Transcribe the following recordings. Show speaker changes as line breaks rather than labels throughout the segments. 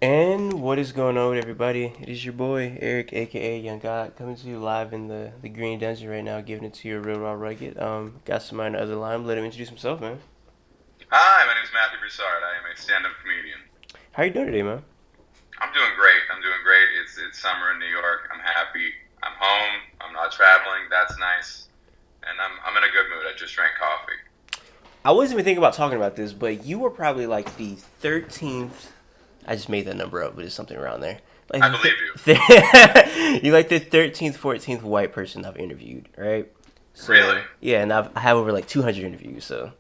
And what is going on with everybody? It is your boy Eric, aka Young God, coming to you live in the Green Dungeon right now, giving it to you real raw rugged. Got somebody on the other line. Let him introduce himself, man.
Hi, my name is Matthew Broussard. I am a stand-up comedian.
How you doing today, man?
I'm doing great. I'm doing great. It's summer in New York. I'm happy. I'm home. I'm not traveling. That's nice. And I'm in a good mood. I just drank coffee.
I wasn't even thinking about talking about this, but you were probably like the 13th. I just made that number up, but it's something around there. Like
I believe you.
you like the 13th, 14th white person I've interviewed, right?
Really?
So yeah, and I have over like 200 interviews, so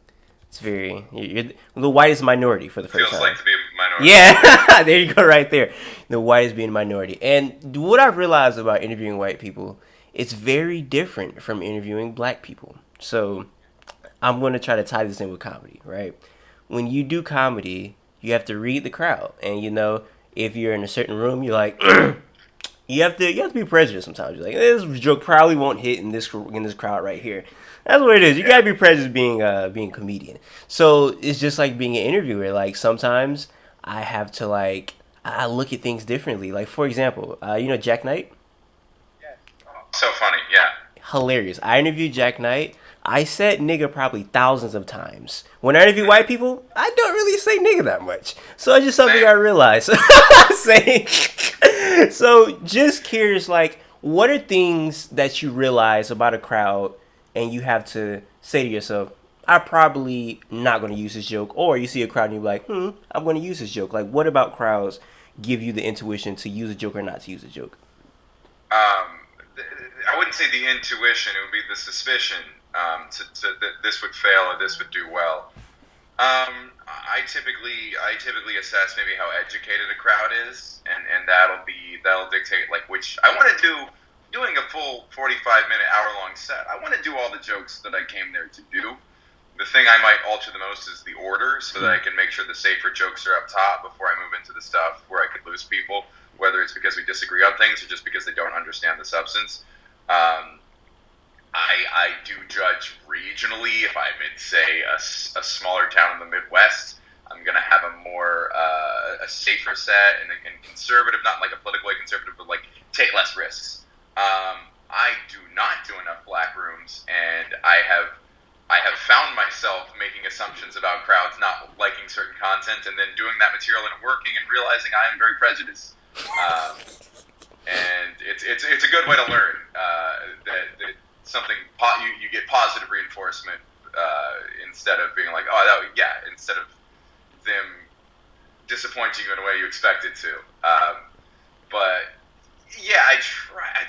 it's very you're the whitest minority for the first
Feels
time.
like to be a minority.
Yeah, there you go, right there. The whitest being a minority, and what I've realized about interviewing white people, it's very different from interviewing black people. So I'm going to try to tie this in with comedy, right? When you do comedy, you have to read the crowd, and if you're in a certain room, you're like, you have to be prejudiced sometimes. You're like, this joke probably won't hit in this crowd right here. That's what it is. You
Yeah.
gotta be prejudiced being a comedian. So it's just like being an interviewer. Like sometimes I have to I look at things differently. Like for example, Jack Knight,
So funny. Yeah.
hilarious. I interviewed Jack Knight. I said nigga probably thousands of times. When I interview white people, I don't really say nigga that much. So it's just something
Same.
I realized. Saying so just curious, like, what are things that you realize about a crowd and you have to say to yourself, I'm probably not going to use this joke, or you see a crowd and you're like, I'm going to use this joke. Like, what about crowds give you the intuition to use a joke or not to use a joke?
Um, I wouldn't say the intuition. It would be the suspicion that this would fail or this would do well. I typically assess maybe how educated a crowd is, and that'll dictate like which I want to do. Doing a full 45-minute, hour-long set, I want to do all the jokes that I came there to do. The thing I might alter the most is the order, so that I can make sure the safer jokes are up top before I move into the stuff where I could lose people, whether it's because we disagree on things or just because they don't understand the substance. Um, I do judge regionally. If I'm in, say, a smaller town in the Midwest, I'm going to have a safer set and conservative, not like a political way conservative, but like take less risks. I do not do enough black rooms, and I have found myself making assumptions about crowds not liking certain content, and then doing that material and working, and realizing I am very prejudiced. Um, and it's a good way to learn that something you get positive reinforcement instead of being like, oh, instead of them disappointing you in a way you expected to. But yeah, I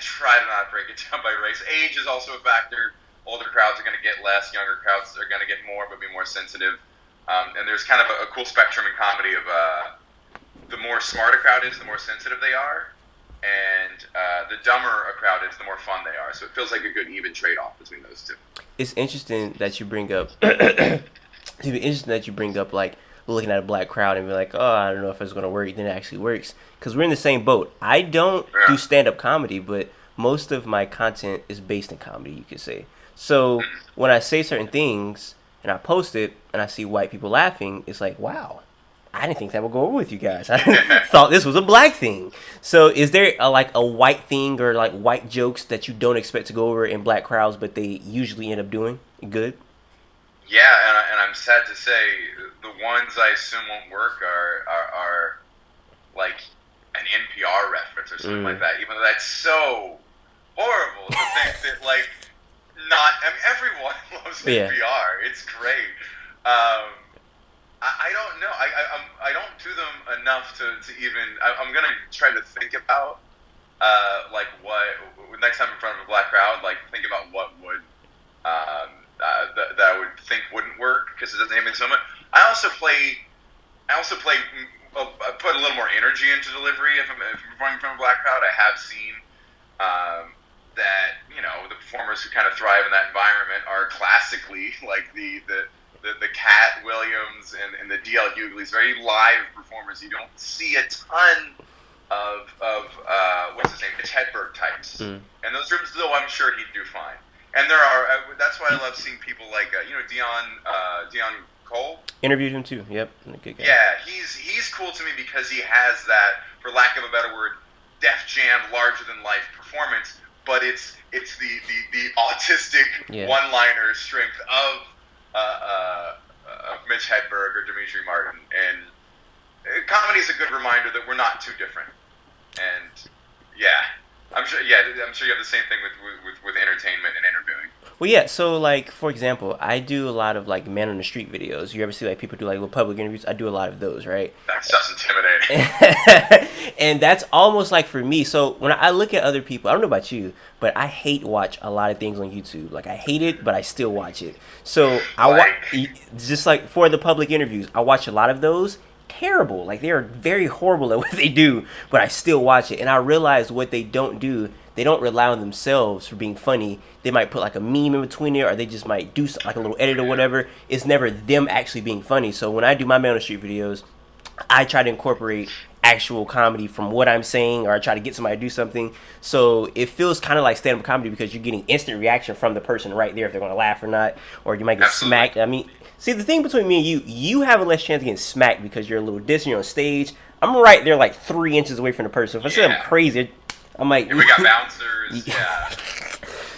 try to not break it down by race. Age is also a factor. Older crowds are going to get less. Younger crowds are going to get more, but be more sensitive. And there's kind of a cool spectrum in comedy of the more smart a crowd is, the more sensitive they are, and the dumber a crowd is, the more fun they are. So it feels like a good even trade-off between those two.
It's interesting that you bring up. It's interesting that you bring up like looking at a black crowd and be like, oh, I don't know if it's gonna work. Then it actually works because we're in the same boat. I don't do
Yeah.
stand up comedy, but most of my content is based in comedy. You could say. So when I say certain things and I post it and I see white people laughing, it's like, wow. I didn't think that would go over with you guys. I thought this was a black thing. So, is there a white thing or like white jokes that you don't expect to go over in black crowds, but they usually end up doing good?
Yeah, and I'm sad to say the ones I assume won't work are like an NPR reference or something like
Mm.
that. Even though that's so horrible to think that like not. I mean, everyone loves
Yeah.
NPR. It's great. Um, I don't know. I don't do them enough to even. I'm gonna try to think about like what next time in front of a black crowd. Like think about what would that I would think wouldn't work because it doesn't hit me so much. I also play. I also play. I put a little more energy into delivery if I'm performing in front of a black crowd. I have seen that the performers who kind of thrive in that environment are classically like the Cat Williams and the DL Hughley's very live performers. You don't see a ton of what's his name, Mitch Hedberg types.
Mm.
And those rooms, though, I'm sure he'd do fine. And there are. That's why I love seeing people like Dion Cole.
Interviewed him too. Yep, good guy.
Yeah, he's cool to me because he has that, for lack of a better word, Def Jam larger than life performance, but it's the autistic one-liner strength of Mitch Hedberg or Dimitri Martin, and comedy is a good reminder that we're not too different. And I'm sure you have the same thing with entertainment and interviewing.
Well, yeah. So, like, for example, I do a lot of like man on the street videos. You ever see like people do like little public interviews? I do a lot of those, right?
That stuff's intimidating.
And that's almost like for me. So when I look at other people, I don't know about you, but I hate watch a lot of things on YouTube. Like I hate it, but I still watch it. So just like for the public interviews, I watch a lot of those. Terrible. Like they are very horrible at what they do, but I still watch it. And I realize what they don't do. They don't rely on themselves for being funny. They might put like a meme in between there, or they just might do like a little edit or whatever. It's never them actually being funny. So when I do my man on the street videos, I try to incorporate actual comedy from what I'm saying, or I try to get somebody to do something. So it feels kind of like stand-up comedy because you're getting instant reaction from the person right there if they're going to laugh or not, or you might get smacked. I mean, see, the thing between me and you have a less chance of getting smacked because you're a little distant, you're on stage. I'm right there like 3 inches away from the person. If I say I'm crazy, I'm like...
And we got bouncers,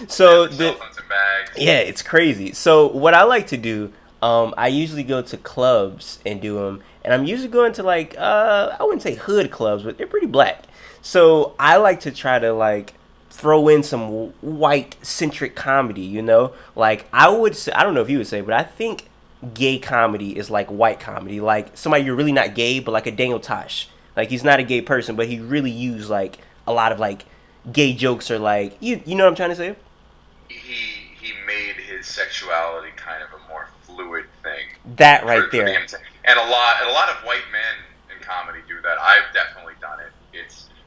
So
cell phones and bags.
Yeah, it's crazy. So what I like to do, I usually go to clubs and do them. And I'm usually going to like, I wouldn't say hood clubs, but they're pretty black. So I like to try to like throw in some white-centric comedy, you know? Like I would say, I don't know if you would say, but I think gay comedy is like white comedy. Like somebody you're really not gay, but like a Daniel Tosh. Like he's not a gay person, but he really used like a lot of like gay jokes, or like you know what I'm trying to say?
He made his sexuality kind of a more fluid thing.
That right there.
And a lot of white men in comedy do that. I've definitely done it.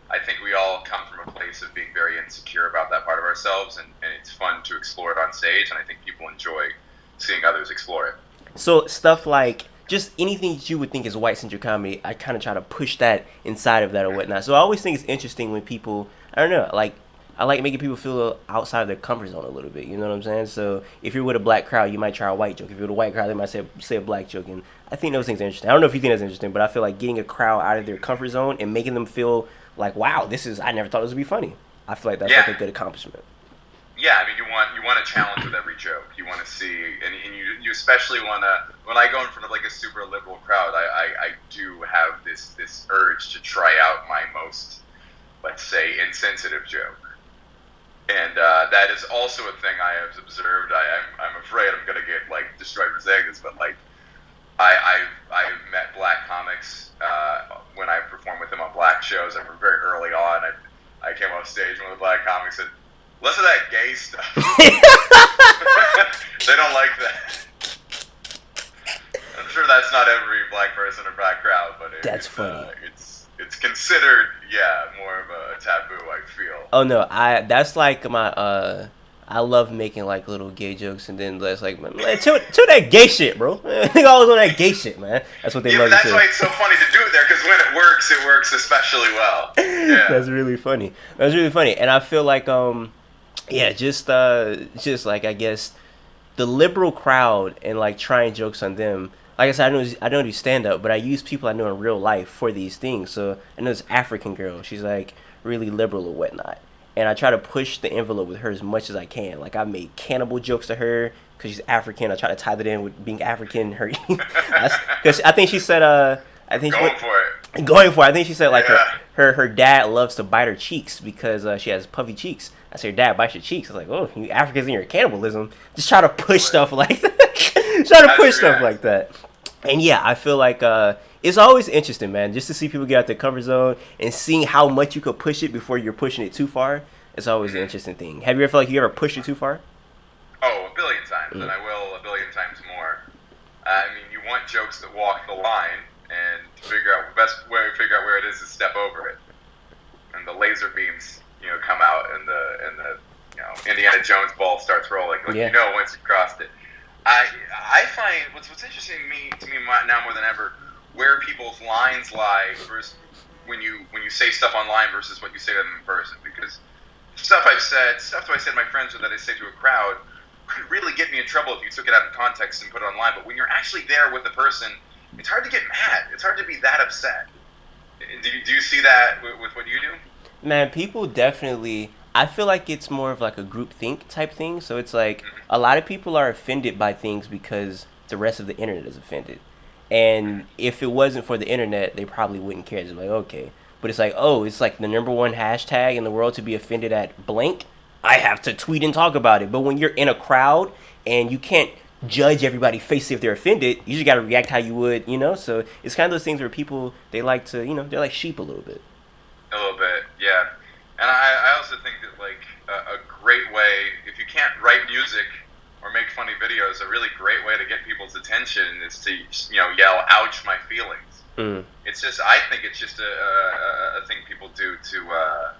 I think we all come from a place of being very insecure about that part of ourselves, and it's fun to explore it on stage, and I think people enjoy seeing others explore it.
So stuff like just anything that you would think is white-centric comedy, I kind of try to push that inside of that or whatnot. So I always think it's interesting when people, I don't know, like I like making people feel outside of their comfort zone a little bit. You know what I'm saying? So if you're with a black crowd, you might try a white joke. If you're with a white crowd, they might say a black joke. And I think those things are interesting. I don't know if you think that's interesting, but I feel like getting a crowd out of their comfort zone and making them feel like, wow, I never thought this would be funny. I feel like that's like a good accomplishment.
Yeah, I mean, you want a challenge with every joke. You want to see, and you especially want to, when I go in front of like a super liberal crowd, I do have this urge to try out my most, let's say, insensitive joke. And that is also a thing I have observed. I'm afraid I'm going to get like destroyed for saying this, but like I've met black comics when I perform with them on black shows. I remember very early on, I came off stage, one of the black comics said, "Listen to that gay stuff." They don't like that. I'm sure that's not every black person or black crowd, but
that's funny.
It's considered, more of a taboo, I feel.
Oh no, that's like my I love making like little gay jokes, and then that's like, man, chill that gay shit, bro. They always on that gay shit, man. That's what they love to say.
That's why it's so funny to do it there, because when it works especially well. Yeah.
That's really funny. And I feel like just like I guess the liberal crowd and like trying jokes on them. Like I said, I don't do stand up, but I use people I know in real life for these things. So I know this African girl, she's like really liberal or whatnot, and I try to push the envelope with her as much as I can. Like I made cannibal jokes to her because she's African. I try to tie that in with being African. Her, because I think she said
going for it.
I think she said like her dad loves to bite her cheeks because she has puffy cheeks. I said, "Your dad bites your cheeks." I was like, "Oh, you Africans and your cannibalism." Just try to push stuff like that. Stuff like that. And yeah, I feel like it's always interesting, man, just to see people get out their comfort zone and seeing how much you could push it before you're pushing it too far. It's always an interesting thing. Have you ever felt like you ever pushed it too far?
Oh, a billion times, and I will a billion times more. I mean, you want jokes that walk the line, and to figure out the best way to figure out where it is step over it. And the laser beams, come out, and the Indiana Jones ball starts rolling. Like once you crossed it. I find what's interesting to me now more than ever where people's lines lie versus when you say stuff online versus what you say to them in person. Because stuff I said to my friends or that I say to a crowd, could really get me in trouble if you took it out of context and put it online. But when you're actually there with the person, it's hard to get mad. It's hard to be that upset. Do you see that with what you do?
Man, people definitely. I feel like it's more of like a group think type thing. So it's like a lot of people are offended by things because the rest of the internet is offended. And if it wasn't for the internet, they probably wouldn't care. It's like, okay. But it's like, oh, it's like the number one hashtag in the world to be offended at blank. I have to tweet and talk about it. But when you're in a crowd and you can't judge everybody's face if they're offended, you just got to react how you would, you know? So it's kind of those things where people, they like to, you know, they're like sheep a little bit.
A little bit, yeah. And I also think that, like, a great way, if you can't write music or make funny videos, a really great way to get people's attention is to, you know, yell, ouch, my feelings. It's just, I think it's just a thing people do to,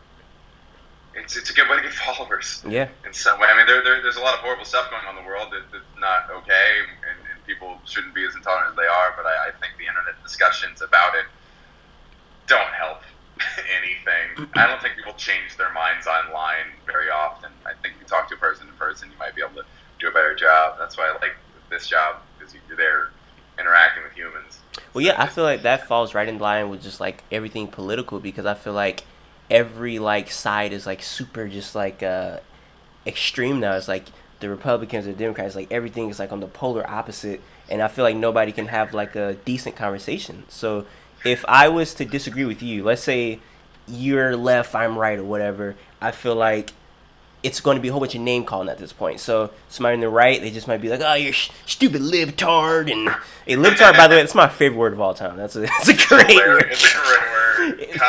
it's a good way to get followers.
Yeah.
In some way. I mean, there's a lot of horrible stuff going on in the world that's not okay, and people shouldn't be as intolerant as they are, but I think the internet discussions about it don't help anything. I don't think people change their minds online very often. I think if you talk to a person in person, you might be able to do a better job. That's why I like this job, because you're there interacting with humans.
Well, yeah, I feel like that falls right in line with just like everything political, because I feel like every like side is like super just like extreme now. It's like the Republicans or Democrats, like everything is like on the polar opposite, and I feel like nobody can have like a decent conversation. So if I was to disagree with you, let's say you're left, I'm right, or whatever, I feel like it's going to be a whole bunch of name calling at this point. So somebody on the right, they just might be like, "Oh, you're stupid libtard," and a libtard, by the way, that's my favorite word of all time. That's a great word.
It's a great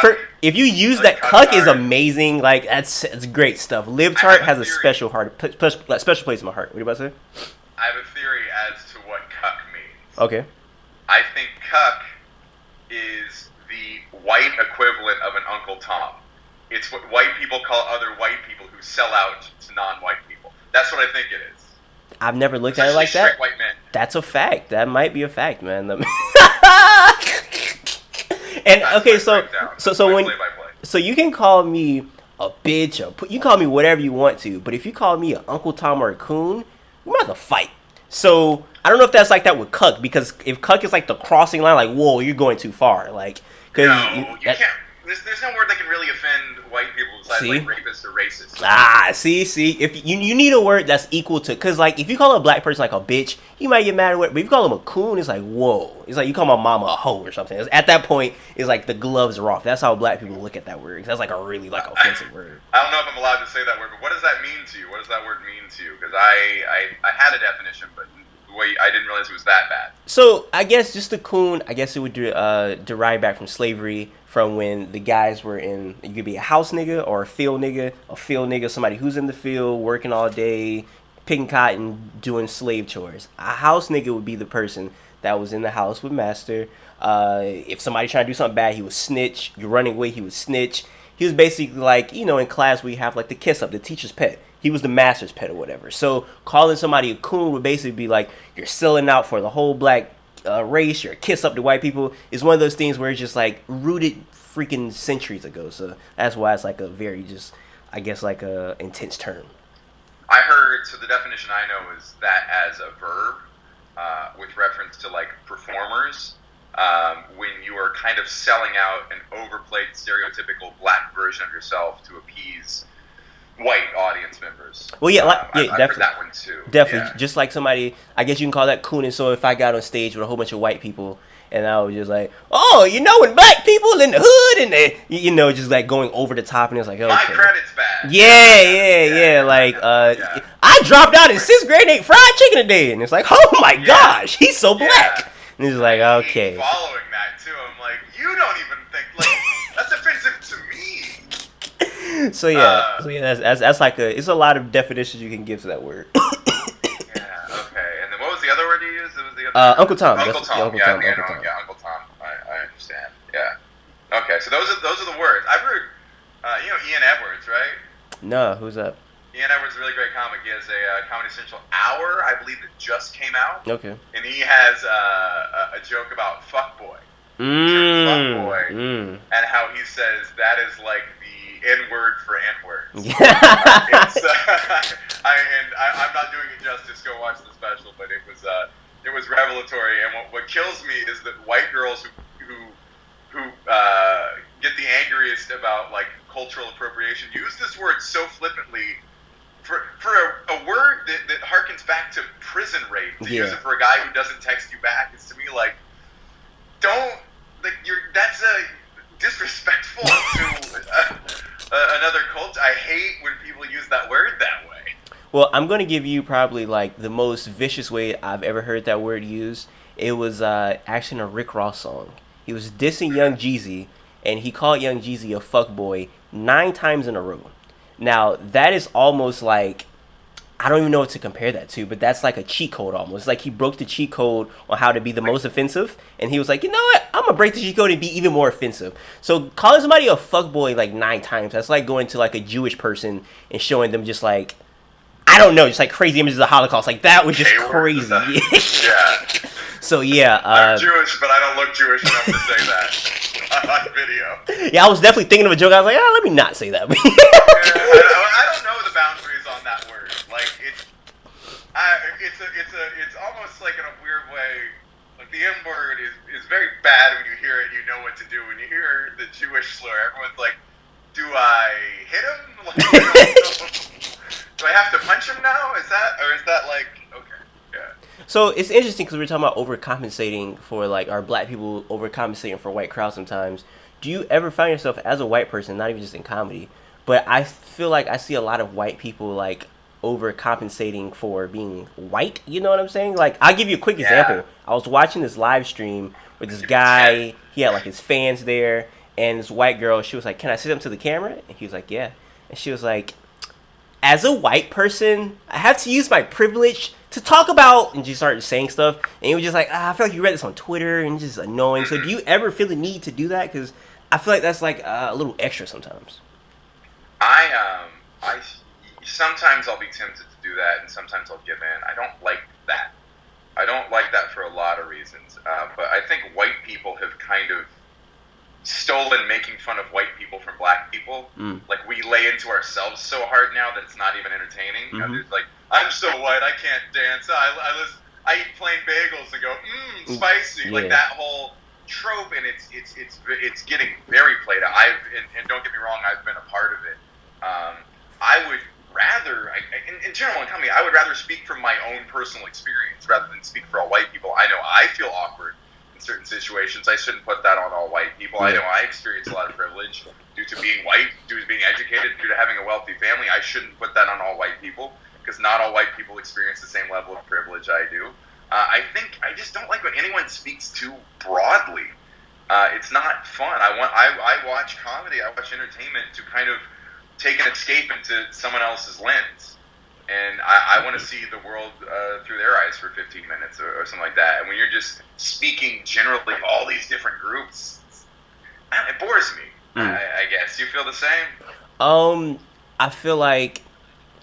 word.
If you use that, cuck is amazing. Like it's great stuff. Libtard has a special special place in my heart. What are you about to say?
I have a theory as to what cuck means.
Okay.
I think cuck is the white equivalent of an Uncle Tom. It's what white people call other white people who sell out to non-white people. That's what I think it is.
I've never looked at it like that.
White men.
That's a fact. That might be a fact, man. And okay, so you can call me a bitch, or you call me whatever you want to, but if you call me an Uncle Tom or a coon, we're about to fight. So I don't know if that's like that with cuck, because if cuck is like the crossing line, like, whoa, you're going too far, like, because
you can't. There's no word that can really offend white people besides like rapist or racist.
See, if you need a word that's equal to, because like if you call a black person like a bitch, you might get mad at it, but if you call him a coon, it's like, whoa, it's like you call my mama a hoe or something. At that point, it's like the gloves are off. That's how black people look at that word. That's like a really like offensive word.
I don't know if I'm allowed to say that word, but what does that mean to you? What does that word mean to you? Because I had a definition, but I didn't realize it was that bad.
So I guess just the coon, I guess it would derive back from slavery, from when the guys were in, you could be a house nigga or a field nigga, somebody who's in the field working all day, picking cotton, doing slave chores. A house nigga would be the person that was in the house with master. If somebody trying to do something bad, he would snitch. You're running away, he would snitch. He was basically like, you know, in class we have like the kiss up, the teacher's pet. He was the master's pet or whatever. So calling somebody a coon would basically be like, you're selling out for the whole black race, you're a kiss up to white people. Is one of those things where it's just like rooted freaking centuries ago. So that's why it's like a very just, I guess, like a intense term.
I heard, so the definition I know is that as a verb with reference to like performers, when you are kind of selling out an overplayed stereotypical black version of yourself to appease white audience members.
Well, yeah,
I've
definitely.
heard that one too.
Definitely,
yeah.
Just like somebody, I guess you can call that cooning. So if I got on stage with a whole bunch of white people, and I was just like, oh, you know, when black people in the hood and they, you know, just like going over the top, and it's like, okay.
My credit's bad.
Yeah. Like, I dropped out in 6th grade and ate fried chicken today, and it's like, oh my gosh, he's so black. And it's like, okay.
Following that too, I'm like, you don't even think like that's offensive to me.
So that's like it's a lot of definitions you can give to that word.
Yeah, okay. And then what was the other word you used? It was the other
Uncle Tom.
Uncle Tom. Uncle Tom. I understand. Yeah. Okay, so those are the words. I've heard. You know Ian Edwards, right?
No, who's that?
Ian Edwards is a really great comic. He has a Comedy Central hour, I believe, that just came out.
Okay.
And he has a joke about fuckboy. Fuckboy. And how he says that is like N-word for N-words.
Yeah.
I'm not doing it justice. Go watch the special, but it was revelatory. And what kills me is that white girls who get the angriest about like cultural appropriation use this word so flippantly for a word that harkens back to prison rape. To use it for a guy who doesn't text you back is to me like, that's disrespectful to another culture. I hate when people use that word that way.
Well, I'm going to give you probably like the most vicious way I've ever heard that word used. It was actually in a Rick Ross song. He was dissing Young Jeezy, and he called Young Jeezy a fuckboy 9 times in a row. Now, that is almost like, I don't even know what to compare that to, but that's like a cheat code almost. Like he broke the cheat code on how to be the most offensive, and he was like, you know what? I'm going to break the cheat code and be even more offensive. So calling somebody a fuckboy like 9 times, that's like going to like a Jewish person and showing them just like, I don't know, just like crazy images of the Holocaust. Like that was just crazy.
Yeah.
So yeah.
I'm Jewish, but I don't look Jewish enough to say that on video.
Yeah, I was definitely thinking of a joke. I was like, let me not say that.
I don't know the boundaries on that word. Like it's almost like in a weird way. Like the N word is very bad when you hear it. You know what to do. When you hear the Jewish slur, everyone's like, do I hit him? Like, do I have to punch him now? Is that like, okay, yeah.
So it's interesting because we're talking about overcompensating for like our black people overcompensating for white crowds sometimes. Do you ever find yourself as a white person, not even just in comedy, but I feel like I see a lot of white people like overcompensating for being white, you know what I'm saying? Like, I'll give you a quick example. I was watching this live stream with this guy, he had like his fans there, and this white girl, she was like, can I say something to the camera? And he was like, yeah. And she was like, as a white person, I have to use my privilege to talk about, and she started saying stuff, and he was just like, I feel like you read this on Twitter, and it's just annoying. So do you ever feel the need to do that? Because I feel like that's like a little extra sometimes.
I sometimes I'll be tempted to do that, and sometimes I'll give in. I don't like that. I don't like that for a lot of reasons. But I think white people have kind of stolen making fun of white people from black people. Like, we lay into ourselves so hard now that it's not even entertaining. You know, there's like, I'm so white, I can't dance. I eat plain bagels and go, spicy. Like that whole trope, and it's getting very played out. And don't get me wrong, I've been a part of it. I would rather, in general in comedy, I would rather speak from my own personal experience rather than speak for all white people. I know I feel awkward in certain situations. I shouldn't put that on all white people. I know I experience a lot of privilege due to being white, due to being educated, due to having a wealthy family. I shouldn't put that on all white people because not all white people experience the same level of privilege I do. I just don't like when anyone speaks too broadly. It's not fun. I watch comedy, I watch entertainment to kind of take an escape into someone else's lens. And I want to see the world through their eyes for 15 minutes or something like that. And when you're just speaking generally all these different groups, it bores me, I guess. You feel the same?
I feel like,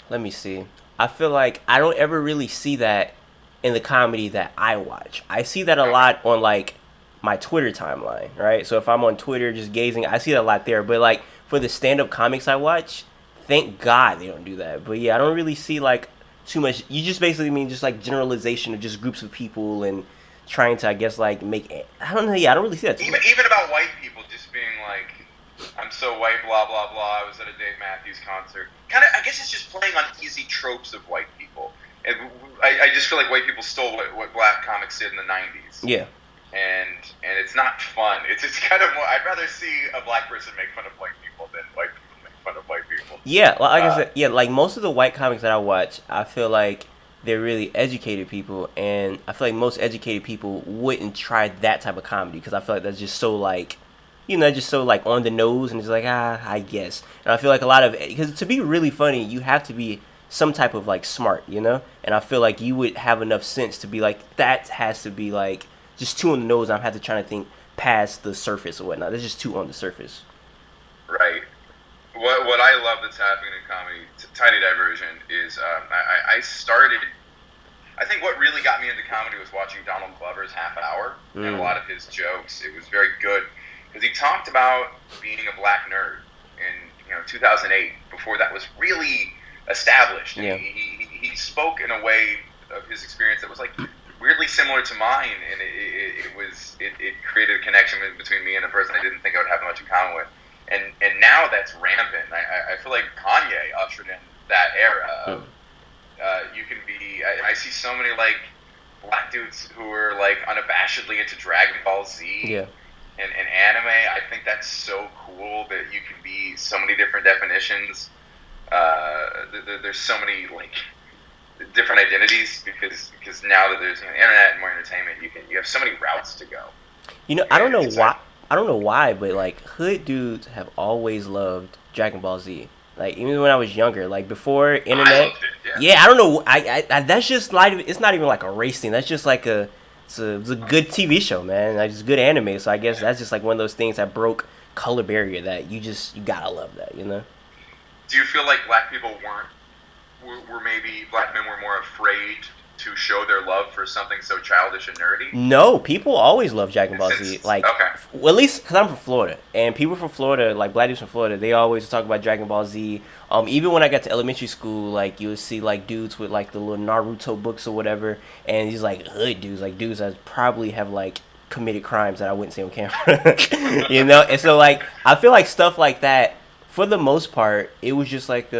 let me see. I feel like I don't ever really see that in the comedy that I watch. I see that a lot on like my Twitter timeline, right? So if I'm on Twitter just gazing, I see that a lot there. But like for the stand-up comics I watch, thank God they don't do that. But yeah, I don't really see like too much. You just basically mean just like generalization of just groups of people and trying to, I guess, like make. I don't know. Yeah, I don't really see that.
Even about white people just being like, I'm so white, blah blah blah. I was at a Dave Matthews concert. Kind of, I guess it's just playing on easy tropes of white people. And I just feel like white people stole what black comics did in the '90s.
Yeah.
And it's not fun. It's kind of more. I'd rather see a black person make fun of white people than white people make fun of white people.
Yeah, like I said, yeah, like most of the white comics that I watch, I feel like they're really educated people, and I feel like most educated people wouldn't try that type of comedy because I feel like that's just so like, you know, just so like on the nose, and it's like I guess. And I feel like a lot of, because to be really funny, you have to be some type of like smart, you know. And I feel like you would have enough sense to be like, that has to be like just too on the nose. I'm have to try to think past the surface or whatnot. That's just too on the surface.
Right. What I love that's happening in comedy, tiny diversion, is I started. I think what really got me into comedy was watching Donald Glover's Half Hour and a lot of his jokes. It was very good because he talked about being a black nerd and 2008, before that was really established.
Yeah.
He spoke in a way of his experience that was like weirdly similar to mine, and it created a connection between me and a person I didn't think I would have much in common with. And now that's rampant. I feel like Kanye ushered in that era of you can be. I see so many like black dudes who are like unabashedly into Dragon Ball Z.
Yeah.
And anime. I think that's so cool that you can be so many different definitions. There's so many like different identities because now that there's internet and more entertainment, you have so many routes to go.
I don't know why. I don't know why, but like hood dudes have always loved Dragon Ball Z. Like even when I was younger, like before internet.
I loved it, yeah.
I don't know. I that's just like it's not even like a race thing. That's just like it's a good TV show, man. Like it's good anime. So I guess that's just like one of those things that broke color barrier that you gotta love that,
Do you feel like black people were maybe black men were more afraid to show their love for something so childish and nerdy?
No, people always love Dragon Ball Z. Like, well, at least because I'm from Florida, and people from Florida, like black dudes from Florida, they always talk about Dragon Ball Z. Even when I got to elementary school, like you would see like dudes with like the little Naruto books or whatever, and these like hood dudes, like dudes that probably have like committed crimes that I wouldn't see on camera, And so like I feel like stuff like that, for the most part, it was just like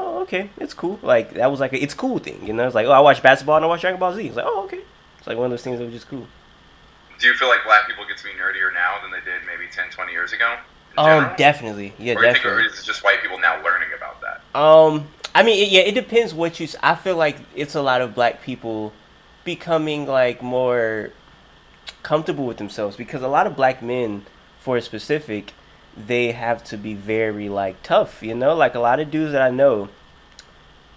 oh, okay, it's cool. Like that was like it's cool thing, It's like, oh, I watch basketball and I watch Dragon Ball Z. It's like, oh, okay. It's like one of those things that was just cool.
Do you feel like black people get to be nerdier now than they did maybe 10, 20 years ago?
Definitely. Yeah,
or
definitely.
Or is it just white people now learning about that?
I mean, it depends what you. I feel like it's a lot of black people becoming like more comfortable with themselves because a lot of black men, for a specific, they have to be very like tough, like a lot of dudes that I know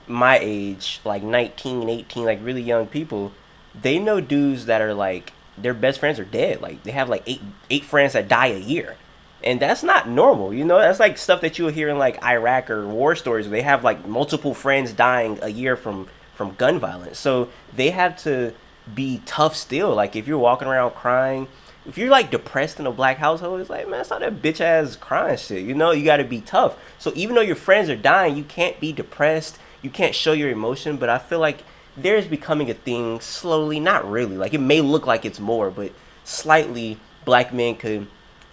my age, like 19, 18, like really young people, they know dudes that are like their best friends are dead. Like they have like eight friends that die a year. And that's not normal, That's like stuff that you'll hear in like Iraq or war stories where they have like multiple friends dying a year from gun violence. So they have to be tough still. Like if you're walking around crying, if you're like depressed in a black household, it's like, man, it's not that bitch ass crying shit. You got to be tough. So even though your friends are dying, you can't be depressed. You can't show your emotion. But I feel like there's becoming a thing slowly, not really. Like it may look like it's more, but slightly black men could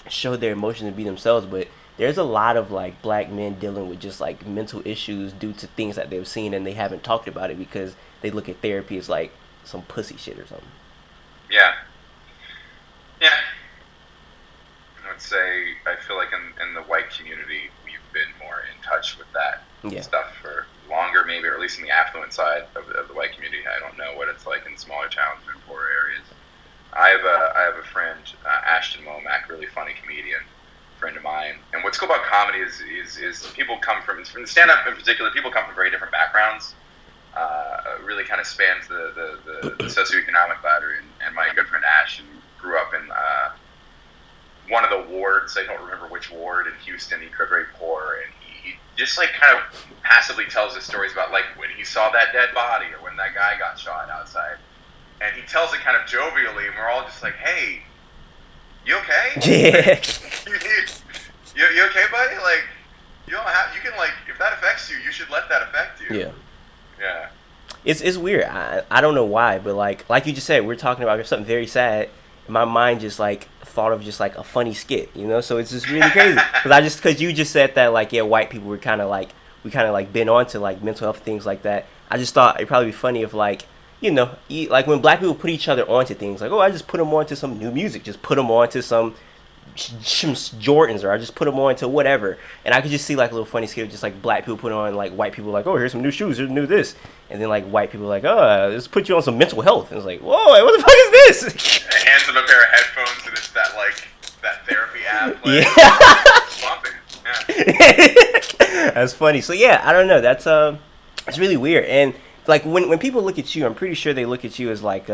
show their emotions and be themselves. But there's a lot of like black men dealing with just like mental issues due to things that they've seen and they haven't talked about it because they look at therapy as like some pussy shit or something.
Yeah. Yeah, I would say I feel like in the white community we've been more in touch with that stuff for longer, maybe, or at least in the affluent side of the white community. I don't know what it's like in smaller towns and poorer areas. I have a friend, Ashton Womack, really funny comedian, friend of mine. And what's cool about comedy is people come from stand-up in particular. People come from very different backgrounds. Really kind of spans the socioeconomic ladder. And my good friend Ashton grew up in one of the wards. I don't remember which ward in Houston. He grew up very poor, and he just like kind of passively tells his stories about like when he saw that dead body or when that guy got shot outside. And he tells it kind of jovially, and we're all just like, "Hey, you okay?
Yeah.
you okay, buddy? Like, you can like if that affects you, you should let that affect you."
Yeah.
Yeah.
It's weird. I don't know why, but like you just said, we're talking about something very sad. My mind just like thought of just like a funny skit, So it's just really crazy because you just said that like white people were kind of like been on to like mental health things like that. I just thought it'd probably be funny if like like when black people put each other onto things like, oh, I just put them onto some new music, just put them onto some Jordans, or I just put them on to whatever, and I could just see like a little funny skit of just like black people put on like white people like, oh, here's some new shoes, here's new this, and then like white people like, oh, let's put you on some mental health, and it's like, whoa, what the fuck is this?
Hands of a pair of headphones, and it's that like that therapy app, like,
yeah. That's funny. So yeah, I don't know. That's it's really weird, and like when people look at you, I'm pretty sure they look at you as like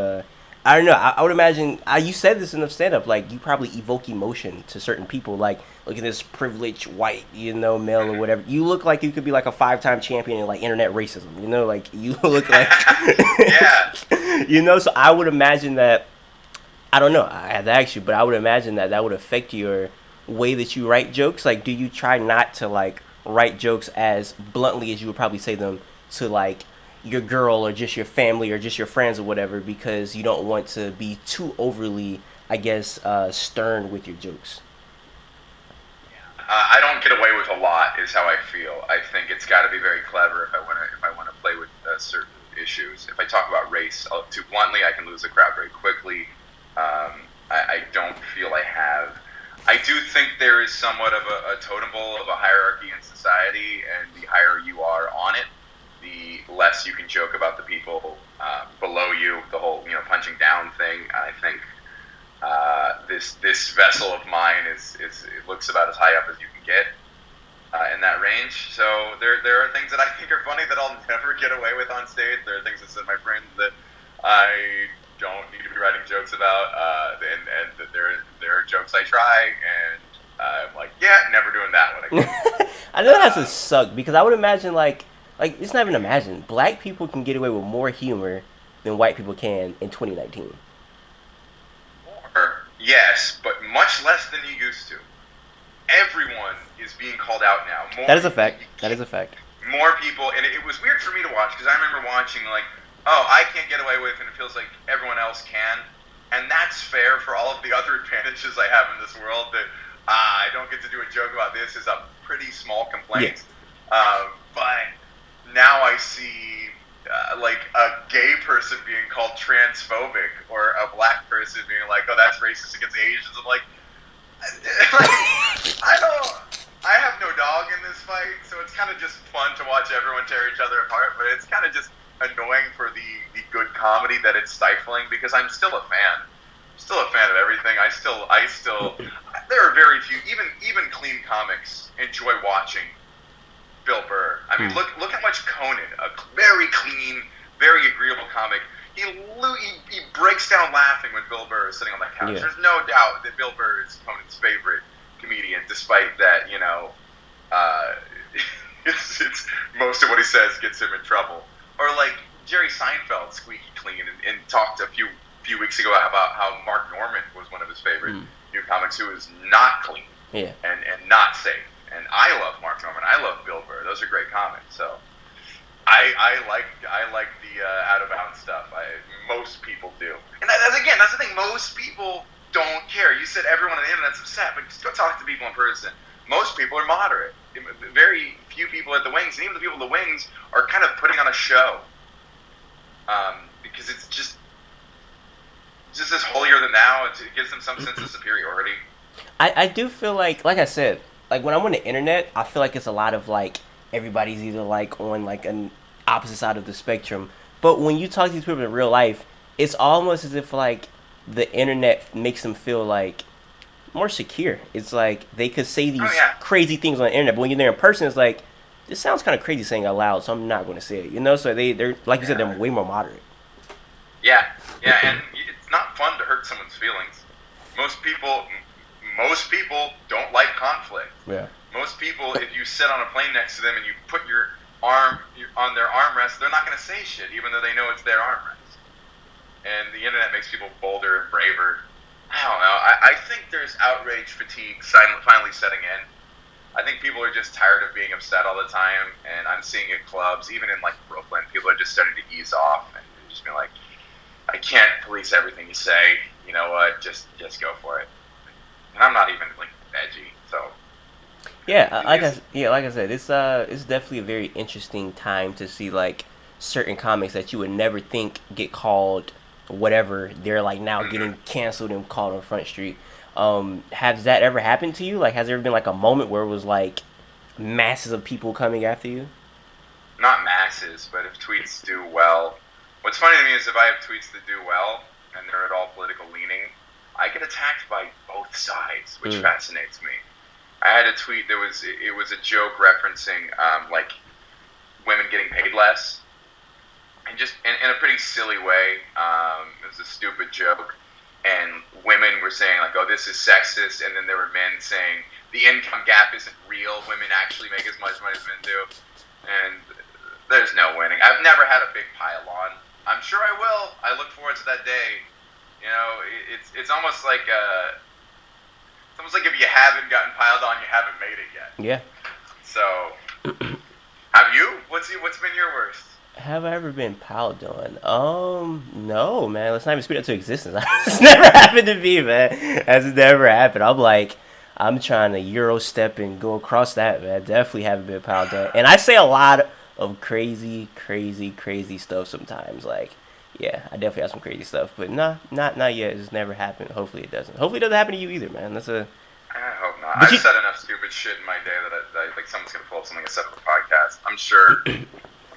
I don't know. I would imagine you said this in the stand-up. Like you probably evoke emotion to certain people. Like look at this privileged white, male or whatever. You look like you could be like a 5-time champion in like internet racism. Like you look like
yeah.
So I would imagine that. I don't know. I have to ask you, but I would imagine that would affect your way that you write jokes. Like, do you try not to like write jokes as bluntly as you would probably say them to like your girl or just your family or just your friends or whatever, because you don't want to be too overly, I guess, stern with your jokes.
I don't get away with a lot, is how I feel. I think it's got to be very clever if I want to play with certain issues. If I talk about race too bluntly, I can lose the crowd very quickly. I don't feel I have. I do think there is somewhat of a totem pole of a hierarchy in society, and the higher you are on it, the less you can joke about the people below you. The whole punching down thing. I think this vessel of mine is it looks about as high up as you can get in that range. So there are things that I think are funny that I'll never get away with on stage. There are things that said my friends that I don't need to be writing jokes about, and there are jokes I try, and I'm like, yeah, never doing that one again.
I know that has to suck, because I would imagine like it's not even imagine. Black people can get away with more humor than white people can in 2019.
Yes, but much less than you used to. Everyone is being called out now.
That is a fact. That is a fact.
More people, and it was weird for me to watch, because I remember watching like, oh, I can't get away with, and it feels like everyone else can, and that's fair for all of the other advantages I have in this world. That I don't get to do a joke about this is a pretty small complaint. Yeah. But now I see like a gay person being called transphobic, or a black person being like, oh, that's racist against Asians. I'm like I have no dog in this fight, so it's kind of just fun to watch everyone tear each other apart, but it's kind of just annoying for the good comedy that it's stifling, because I'm still a fan. I'm still a fan of everything. I still there are very few, even clean comics enjoy watching Bill Burr. I mean, look how much Conan, a very clean, very agreeable comic, he breaks down laughing when Bill Burr is sitting on that couch. Yeah. There's no doubt that Bill Burr is Conan's favorite comedian, despite that, it's most of what he says gets him in trouble. Or like Jerry Seinfeld, squeaky clean, and talked a few weeks ago about how Mark Norman was one of his favorite new comics who is not clean and not safe. And I love Mark Norman. I love Bill Burr. Those are great comics. So I like the out of bounds stuff. Most people do, and that's the thing. Most people don't care. You said everyone on the internet's upset, but just go talk to people in person. Most people are moderate. Very few people at the wings, and even the people at the wings are kind of putting on a show, because it's just this holier than thou. It gives them some sense of superiority.
I do feel like I said, like when I'm on the internet, I feel like it's a lot of like everybody's either like on like an opposite side of the spectrum. But when you talk to these people in real life, it's almost as if like the internet makes them feel like more secure. It's like they could say these crazy things on the internet, but when you're there in person, it's like, this sounds kind of crazy saying out loud, so I'm not going to say it. So they're like you said, they're way more moderate.
Yeah, and it's not fun to hurt someone's feelings. Most people don't like conflict. Yeah. Most people, if you sit on a plane next to them and you put your arm on their armrest, they're not going to say shit, even though they know it's their armrest. And the internet makes people bolder and braver. I don't know. I think there's outrage fatigue finally setting in. I think people are just tired of being upset all the time, and I'm seeing at clubs, even in like Brooklyn, people are just starting to ease off and just be like, I can't police everything you say. You know what? Just go for it. And I'm not even like edgy, so.
Yeah, like I said, it's definitely a very interesting time to see like certain comics that you would never think get called whatever. They're like now getting canceled and called on Front Street. Has that ever happened to you? Like, has there ever been like a moment where it was like masses of people coming after you?
Not masses, but if tweets do well. What's funny to me is if I have tweets that do well and they're at all political leaning, I get attacked by both sides, which fascinates me. I had a tweet that was a joke referencing like women getting paid less, and just in a pretty silly way. It was a stupid joke, and women were saying like, "Oh, this is sexist," and then there were men saying the income gap isn't real. Women actually make as much money as men do, and there's no winning. I've never had a big pile on. I'm sure I will. I look forward to that day. It's almost like if you haven't gotten piled on, you haven't made it yet.
Yeah.
So, have you? What's been your worst?
Have I ever been piled on? No, man. Let's not even speak that to existence. It's never happened to me, man. That's never happened. I'm trying to Euro step and go across that, man. Definitely haven't been piled on. And I say a lot of crazy, crazy, crazy stuff sometimes. Like, yeah, I definitely have some crazy stuff, but nah, not yet. It's never happened. Hopefully it doesn't. Hopefully it doesn't happen to you either, man.
I hope not.
But
I've said enough stupid shit in my day that I like someone's gonna pull up something I said on the podcast. I'm sure I'm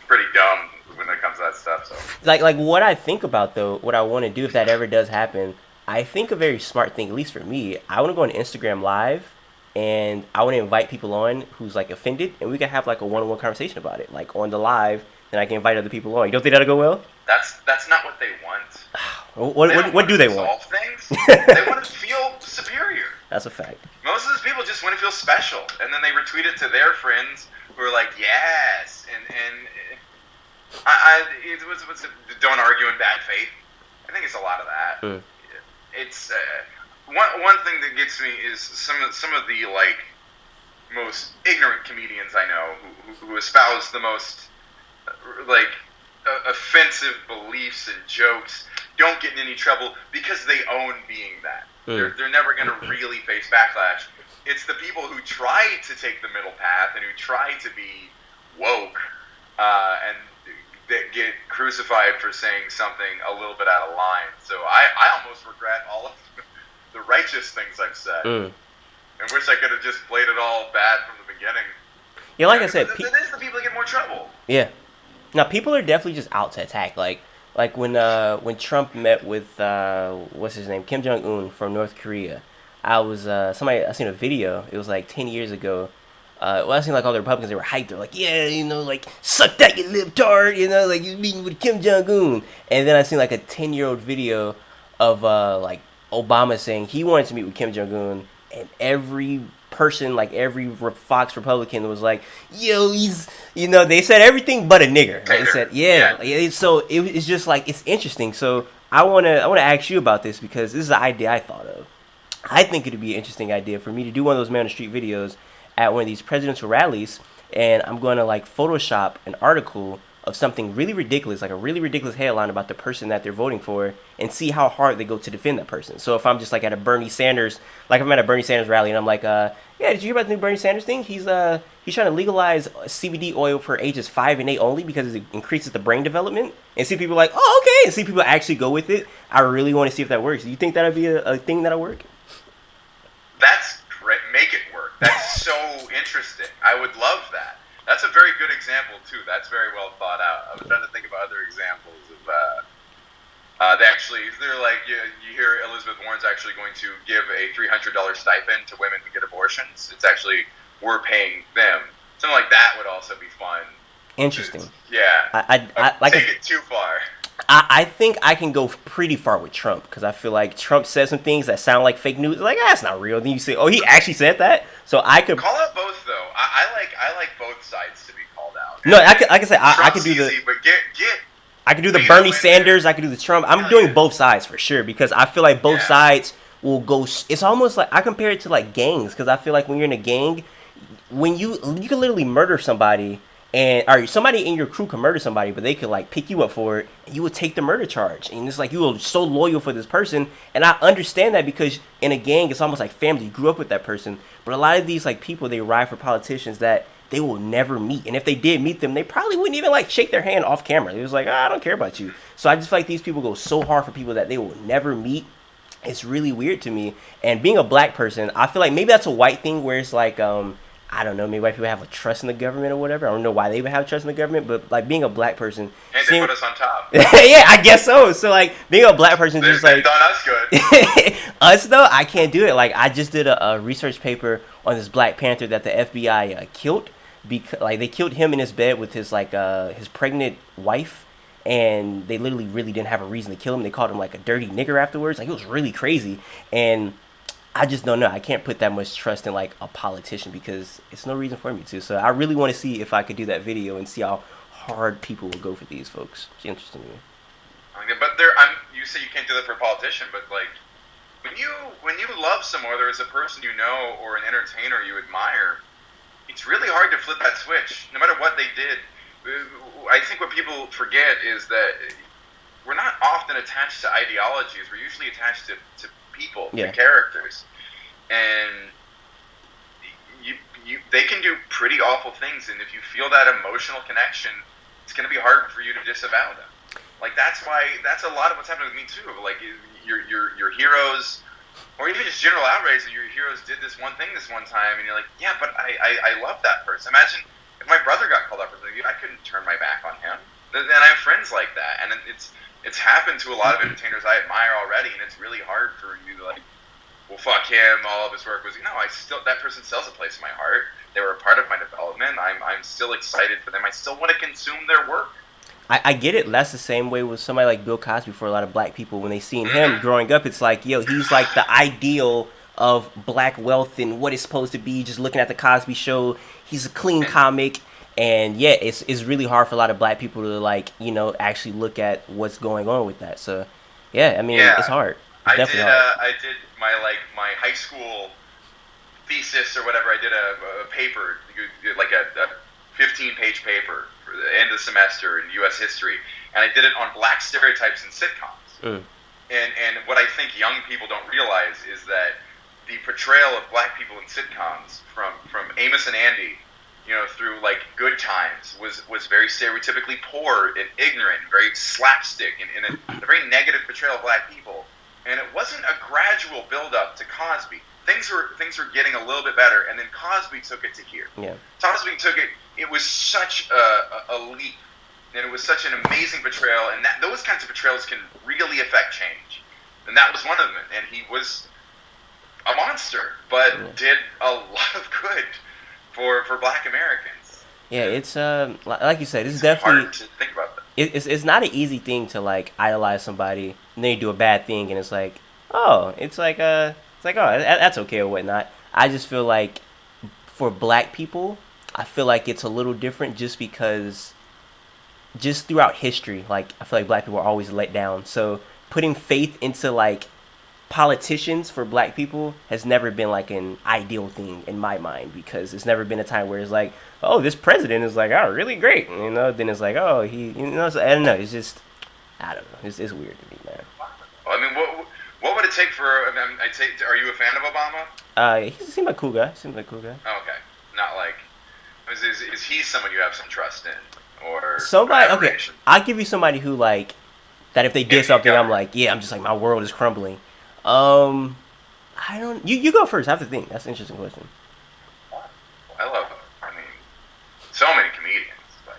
pretty dumb when it comes to that stuff. So
like what I think about though, what I want to do if that ever does happen, I think a very smart thing, at least for me, I want to go on Instagram Live, and I want to invite people on who's like offended, and we can have like a one-on-one conversation about it, like on the live. Then I can invite other people on. You don't think that'll go well?
that's not what they want.
What do they want?
Solve things. They want to feel superior.
That's a fact.
Most of those people just want to feel special, and then they retweet it to their friends who are like, yes, and what's it, don't argue in bad faith. I think it's a lot of that. It's one thing that gets me is some of the like most ignorant comedians I know who espouse the most like offensive beliefs and jokes don't get in any trouble because they own being that. They're never going to really face backlash. It's the people who try to take the middle path and who try to be woke and that get crucified for saying something a little bit out of line. So I almost regret all of the righteous things I've said. And wish I could have just played it all bad from the beginning.
Yeah, like I said,
it is the people that get more trouble.
Yeah. Now people are definitely just out to attack. Like when Trump met with what's his name, Kim Jong-un from North Korea. I seen a video. It was like 10 years ago. I seen like all the Republicans, they were hyped. They're like, yeah, like, suck that, you libtard, like you meeting with Kim Jong-un. And then I seen like a 10-year-old video of like Obama saying he wanted to meet with Kim Jong-un, and every person, like every Fox Republican was like, yo, he's, they said everything but a nigger. Like, they said, yeah. So it's just like, it's interesting. So I wanna ask you about this because this is an idea I thought of. I think it'd be an interesting idea for me to do one of those man on the street videos at one of these presidential rallies, and I'm going to like Photoshop an article of something really ridiculous, like a really ridiculous headline about the person that they're voting for, and see how hard they go to defend that person. So if I'm just like at a Bernie Sanders, like if I'm at a Bernie Sanders rally and I'm like, yeah, did you hear about the new Bernie Sanders thing? He's trying to legalize CBD oil for ages 5 and 8 only because it increases the brain development. And see people like, oh, okay, and see people actually go with it. I really want to see if that works. Do you think that'll be a thing that'll work?
That's great. Make it work. That's so interesting. I would love that. That's a very good example too. That's very well thought out. I was trying to think of other examples of they're like you hear Elizabeth Warren's actually going to give a $300 stipend to women who get abortions. It's actually we're paying them. Something like that would also be fun.
Interesting.
Yeah.
I like
take it too far.
I think I can go pretty far with Trump because I feel like Trump says some things that sound like fake news. Like, that's not real. Then you say, oh, he actually said that. So I could
call out both though. I like both sides to be called out.
No, I can say I could do
easy, but
I could do the Bernie Sanders. I could do the Trump. I'm doing both sides for sure because I feel like both sides will go. It's almost like I compare it to like gangs because I feel like when you're in a gang, when you can literally murder somebody. Or somebody in your crew can murder somebody, but they could like pick you up for it, and you would take the murder charge. And it's like you are so loyal for this person, and I understand that because in a gang, it's almost like family. You grew up with that person. But a lot of these like people, they ride for politicians that they will never meet, and if they did meet them, they probably wouldn't even like shake their hand off camera. It was like, I don't care about you. So I just feel like these people go so hard for people that they will never meet. It's really weird to me. And being a black person, I feel like maybe that's a white thing where it's like I don't know, maybe white people have a trust in the government or whatever. I don't know why they would have trust in the government, but like being a black person,
they put us on top.
Yeah, I guess so. So like being a black person, just like
done us good.
Us though, I can't do it. Like I just did a research paper on this Black Panther that the FBI killed because like they killed him in his bed with his like his pregnant wife, and they literally really didn't have a reason to kill him. They called him like a dirty nigger afterwards. Like it was really crazy, and I just don't know. I can't put that much trust in like a politician because it's no reason for me to. So I really want to see if I could do that video and see how hard people will go for these folks. It's interesting to me.
Okay, but you say you can't do that for a politician, but like when you love someone, or there's a person you know or an entertainer you admire, you it's really hard to flip that switch, no matter what they did. I think what people forget is that we're not often attached to ideologies. We're usually attached to people, to characters, and they can do pretty awful things. And if you feel that emotional connection, it's going to be hard for you to disavow them. Like that's a lot of what's happening with me too. Like your heroes, or even just general outrage that your heroes did this one thing this one time, and you're like, yeah, but I love that person. Imagine if my brother got called up for something, I couldn't turn my back on him. And I have friends like that, and it's happened to a lot of entertainers I admire already, and it's really hard for you to like, well, fuck him. All of his work was, that person still has a place in my heart. They were a part of my development. I'm still excited for them. I still want to consume their work.
I get it. That's the same way with somebody like Bill Cosby for a lot of black people. When they seen him growing up, it's like, yo, he's like the ideal of black wealth and what it's supposed to be. Just looking at the Cosby Show, he's a clean comic. And yeah, it's really hard for a lot of black people to like, actually look at what's going on with that. So yeah, I mean, it's hard. It's definitely hard.
I did my high school thesis or whatever. I did a paper, like a 15-page paper for the end of the semester in U.S. history, and I did it on black stereotypes in sitcoms. And what I think young people don't realize is that the portrayal of black people in sitcoms, from Amos and Andy, through like Good Times, was very stereotypically poor and ignorant, and very slapstick, and a very negative portrayal of black people. And it wasn't a gradual build-up to Cosby. Things were getting a little bit better, and then Cosby took it to here.
Yeah.
Cosby took it. It was such a leap, and it was such an amazing portrayal. And those kinds of portrayals can really affect change. And that was one of them. And he was a monster, but did a lot of good for Black Americans.
Yeah, it's like you said, it's definitely
hard to think about that.
It's not an easy thing to like idolize somebody and then you do a bad thing and it's like, oh, that's okay or whatnot. I just feel like for black people, I feel like it's a little different just because just throughout history, like I feel like black people are always let down. So putting faith into like politicians for black people has never been like an ideal thing in my mind, because it's never been a time where it's like, oh, this president is like, oh, really great, then it's like, oh, so I don't know, it's just, I don't know, it's weird to me, man.
Well, I mean, what would it take for, I'd say, are you a fan of Obama?
He seems like a cool guy.
Oh, okay. Not like, is he someone you have some trust in? Or
somebody, okay, I'll give you somebody who like, that if they did something, I'm like, yeah, I'm just like, my world is crumbling. I don't. You go first. I have to think. That's an interesting question.
I love. So many comedians like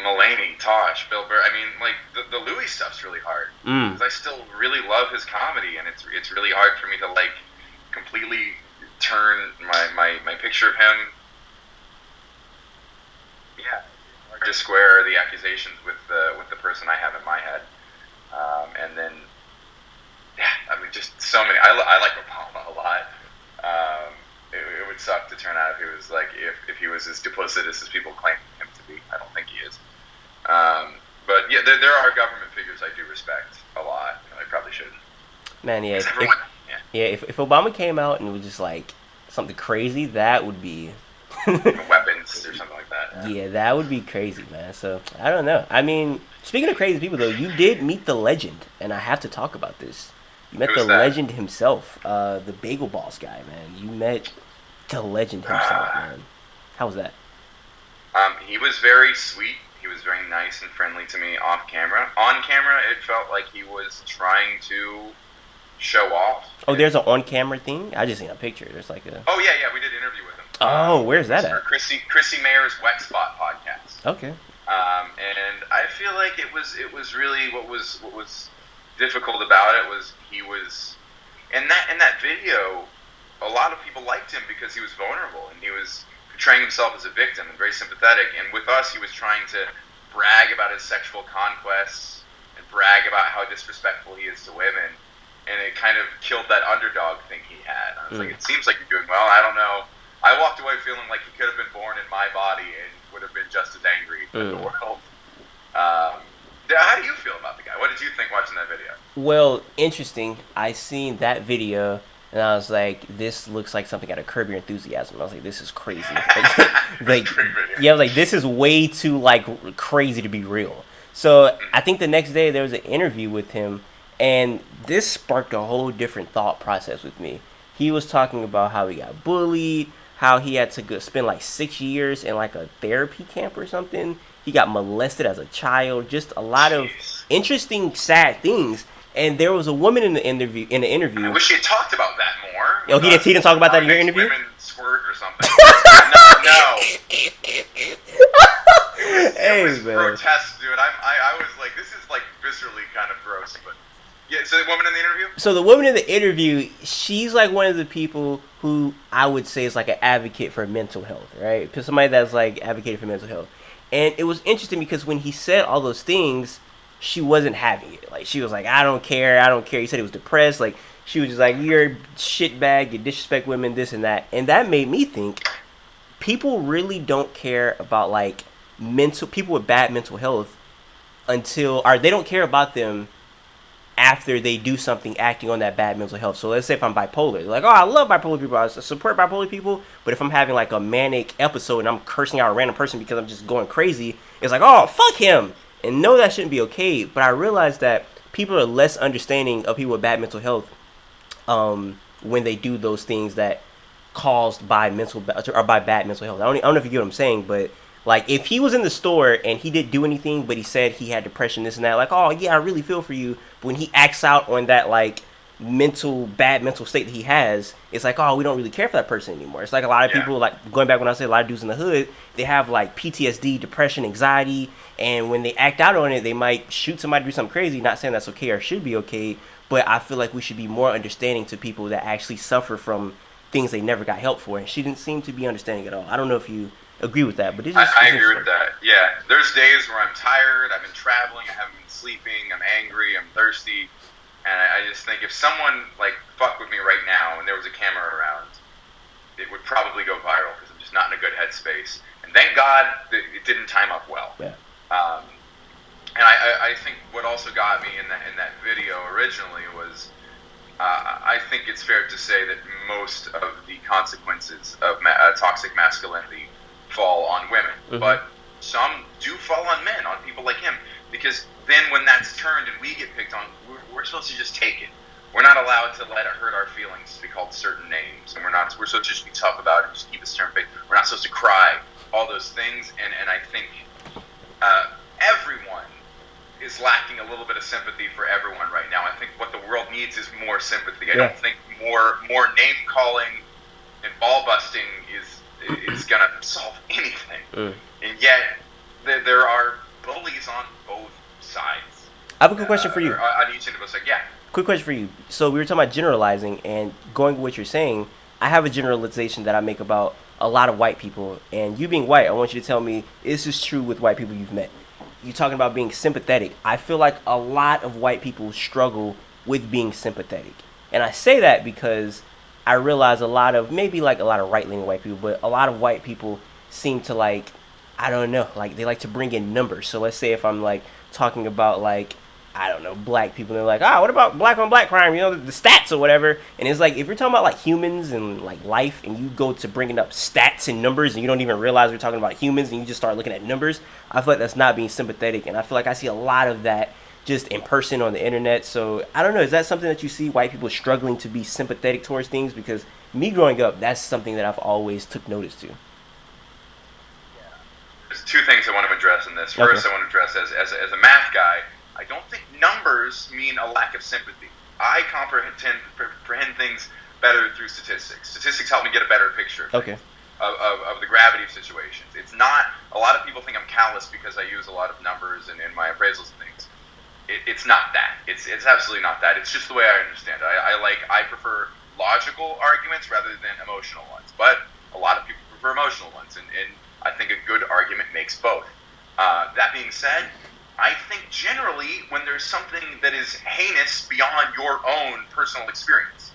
Mulaney, Tosh, Bill Burr. I mean, like the Louis stuff's really hard because I still really love his comedy, and it's really hard for me to like completely turn my picture of him. Yeah, hard to square the accusations with the person I have in my head, and then. Yeah, I mean, just so many. I like Obama a lot. It would suck to turn out if he was like if he was as duplicitous as people claim him to be. I don't think he is. But yeah, there are government figures I do respect a lot. I probably shouldn't.
Man, yeah. If Obama came out and was just like something crazy, that would be
weapons or something like that.
Yeah, that would be crazy, man. So I don't know. I mean, speaking of crazy people, though, you did meet the legend, and I have to talk about this. You met the legend himself, the Bagel Boss guy, man. You met the legend himself, man. How was that?
He was very sweet. He was very nice and friendly to me off camera. On camera, it felt like he was trying to show off.
Oh, there's an on-camera thing? I just seen a picture. There's like a...
Oh, yeah, we did an interview with him.
Oh, where's that at?
Chrissy Mayer's Wet Spot podcast.
Okay.
And I feel like it was really what was difficult about it was he was in that video. A lot of people liked him because he was vulnerable and he was portraying himself as a victim and very sympathetic. And with us, he was trying to brag about his sexual conquests and brag about how disrespectful he is to women. And it kind of killed that underdog thing he had. I was like, it seems like you're doing well. I don't know. I walked away feeling like he could have been born in my body and would have been just as angry at the world. How do you feel about the guy? What did you think watching that video?
Well, interesting. I seen that video, And I was like, this looks like something out of Curb Your Enthusiasm. I was like, this is crazy. Like, yeah, I was like, this is way too like crazy to be real. So I think the next day there was an interview with him, and this sparked a whole different thought process with me. He was talking about how he got bullied, how he had to spend like 6 years in like a therapy camp or something. He got molested as a child. Just a lot of interesting, sad things. And there was a woman in the interview.
I wish he had talked about that more.
Oh, he didn't talk about that in your interview?
Women squirt or something. No. It was grotesque, dude. I was like, this is like viscerally kind of gross, but yeah. So the woman in the interview.
So the woman in the interview, she's like one of the people who I would say is like an advocate for mental health, right? Because somebody that's like advocated for mental health. And it was interesting because when he said all those things, she wasn't having it. Like, she was like, I don't care. He said he was depressed. Like, she was just like, you're a shitbag, you disrespect women, this and that. And that made me think people really don't care about like people with bad mental health or they don't care about them after they do something acting on that bad mental health. So let's say if I'm bipolar, they're like, oh, I love bipolar people, I support bipolar people. But if I'm having like a manic episode and I'm cursing out a random person because I'm just going crazy, it's like, oh, fuck him. And no, that shouldn't be okay. But I realized that people are less understanding of people with bad mental health when they do those things that caused by bad mental health. I don't know if you get what I'm saying, but like if he was in the store and he didn't do anything, but he said he had depression, this and that, like, oh yeah, I really feel for you. But when he acts out on that like bad mental state that he has, it's like, oh, we don't really care for that person anymore. It's like a lot of people, like going back when I said a lot of dudes in the hood, they have like PTSD, depression, anxiety, and when they act out on it, they might shoot somebody, do something crazy. Not saying that's okay or should be okay, but I feel like we should be more understanding to people that actually suffer from things they never got help for. And she didn't seem to be understanding at all. I don't know if you agree with that, but
I agree with that. Yeah, there's days where I'm tired, I've been traveling, I haven't been sleeping, I'm angry, I'm thirsty, and I just think if someone like fucked with me right now and there was a camera around, it would probably go viral because I'm just not in a good headspace. And thank God that it didn't time up well.
Yeah.
And I think what also got me in that video originally was I think it's fair to say that most of the consequences of toxic masculinity fall on women, but some do fall on men, on people like him, because then when that's turned and we get picked on, we're supposed to just take it. We're not allowed to let it hurt our feelings to be called certain names, and we're supposed to just be tough about it and just keep a stern face. We're not supposed to cry, all those things, and I think everyone is lacking a little bit of sympathy for everyone right now. I think what the world needs is more sympathy. I don't think more name calling and ball busting is gonna solve anything. And yet there are bullies on both sides.
I have a quick question for you.
On each end of us, like, yeah.
Quick question for you. So we were talking about generalizing, and going with what you're saying, I have a generalization that I make about a lot of white people. And you being white, I want you to tell me, is this true with white people you've met? You're talking about being sympathetic. I feel like a lot of white people struggle with being sympathetic. And I say that because I realize maybe a lot of right-leaning white people, but a lot of white people seem to like, I don't know, like they like to bring in numbers. So let's say if I'm like talking about like, I don't know, black people, and they're like, what about black on black crime, the stats or whatever. And it's like, if you're talking about like humans and like life, and you go to bringing up stats and numbers and you don't even realize we're talking about humans and you just start looking at numbers, I feel like that's not being sympathetic. And I feel like I see a lot of that just in person on the internet. So I don't know, is that something that you see white people struggling to be sympathetic towards things? Because me growing up, that's something that I've always took notice to.
There's two things I want to address in this. First, I want to address as a math guy, I don't think numbers mean a lack of sympathy. I comprehend things better through statistics. Statistics help me get a better picture of the gravity of situations. It's not, a lot of people think I'm callous because I use a lot of numbers in my appraisals and things. It's not that. It's absolutely not that. It's just the way I understand it. I prefer logical arguments rather than emotional ones. But a lot of people prefer emotional ones, and I think a good argument makes both. That being said, I think generally when there's something that is heinous beyond your own personal experience,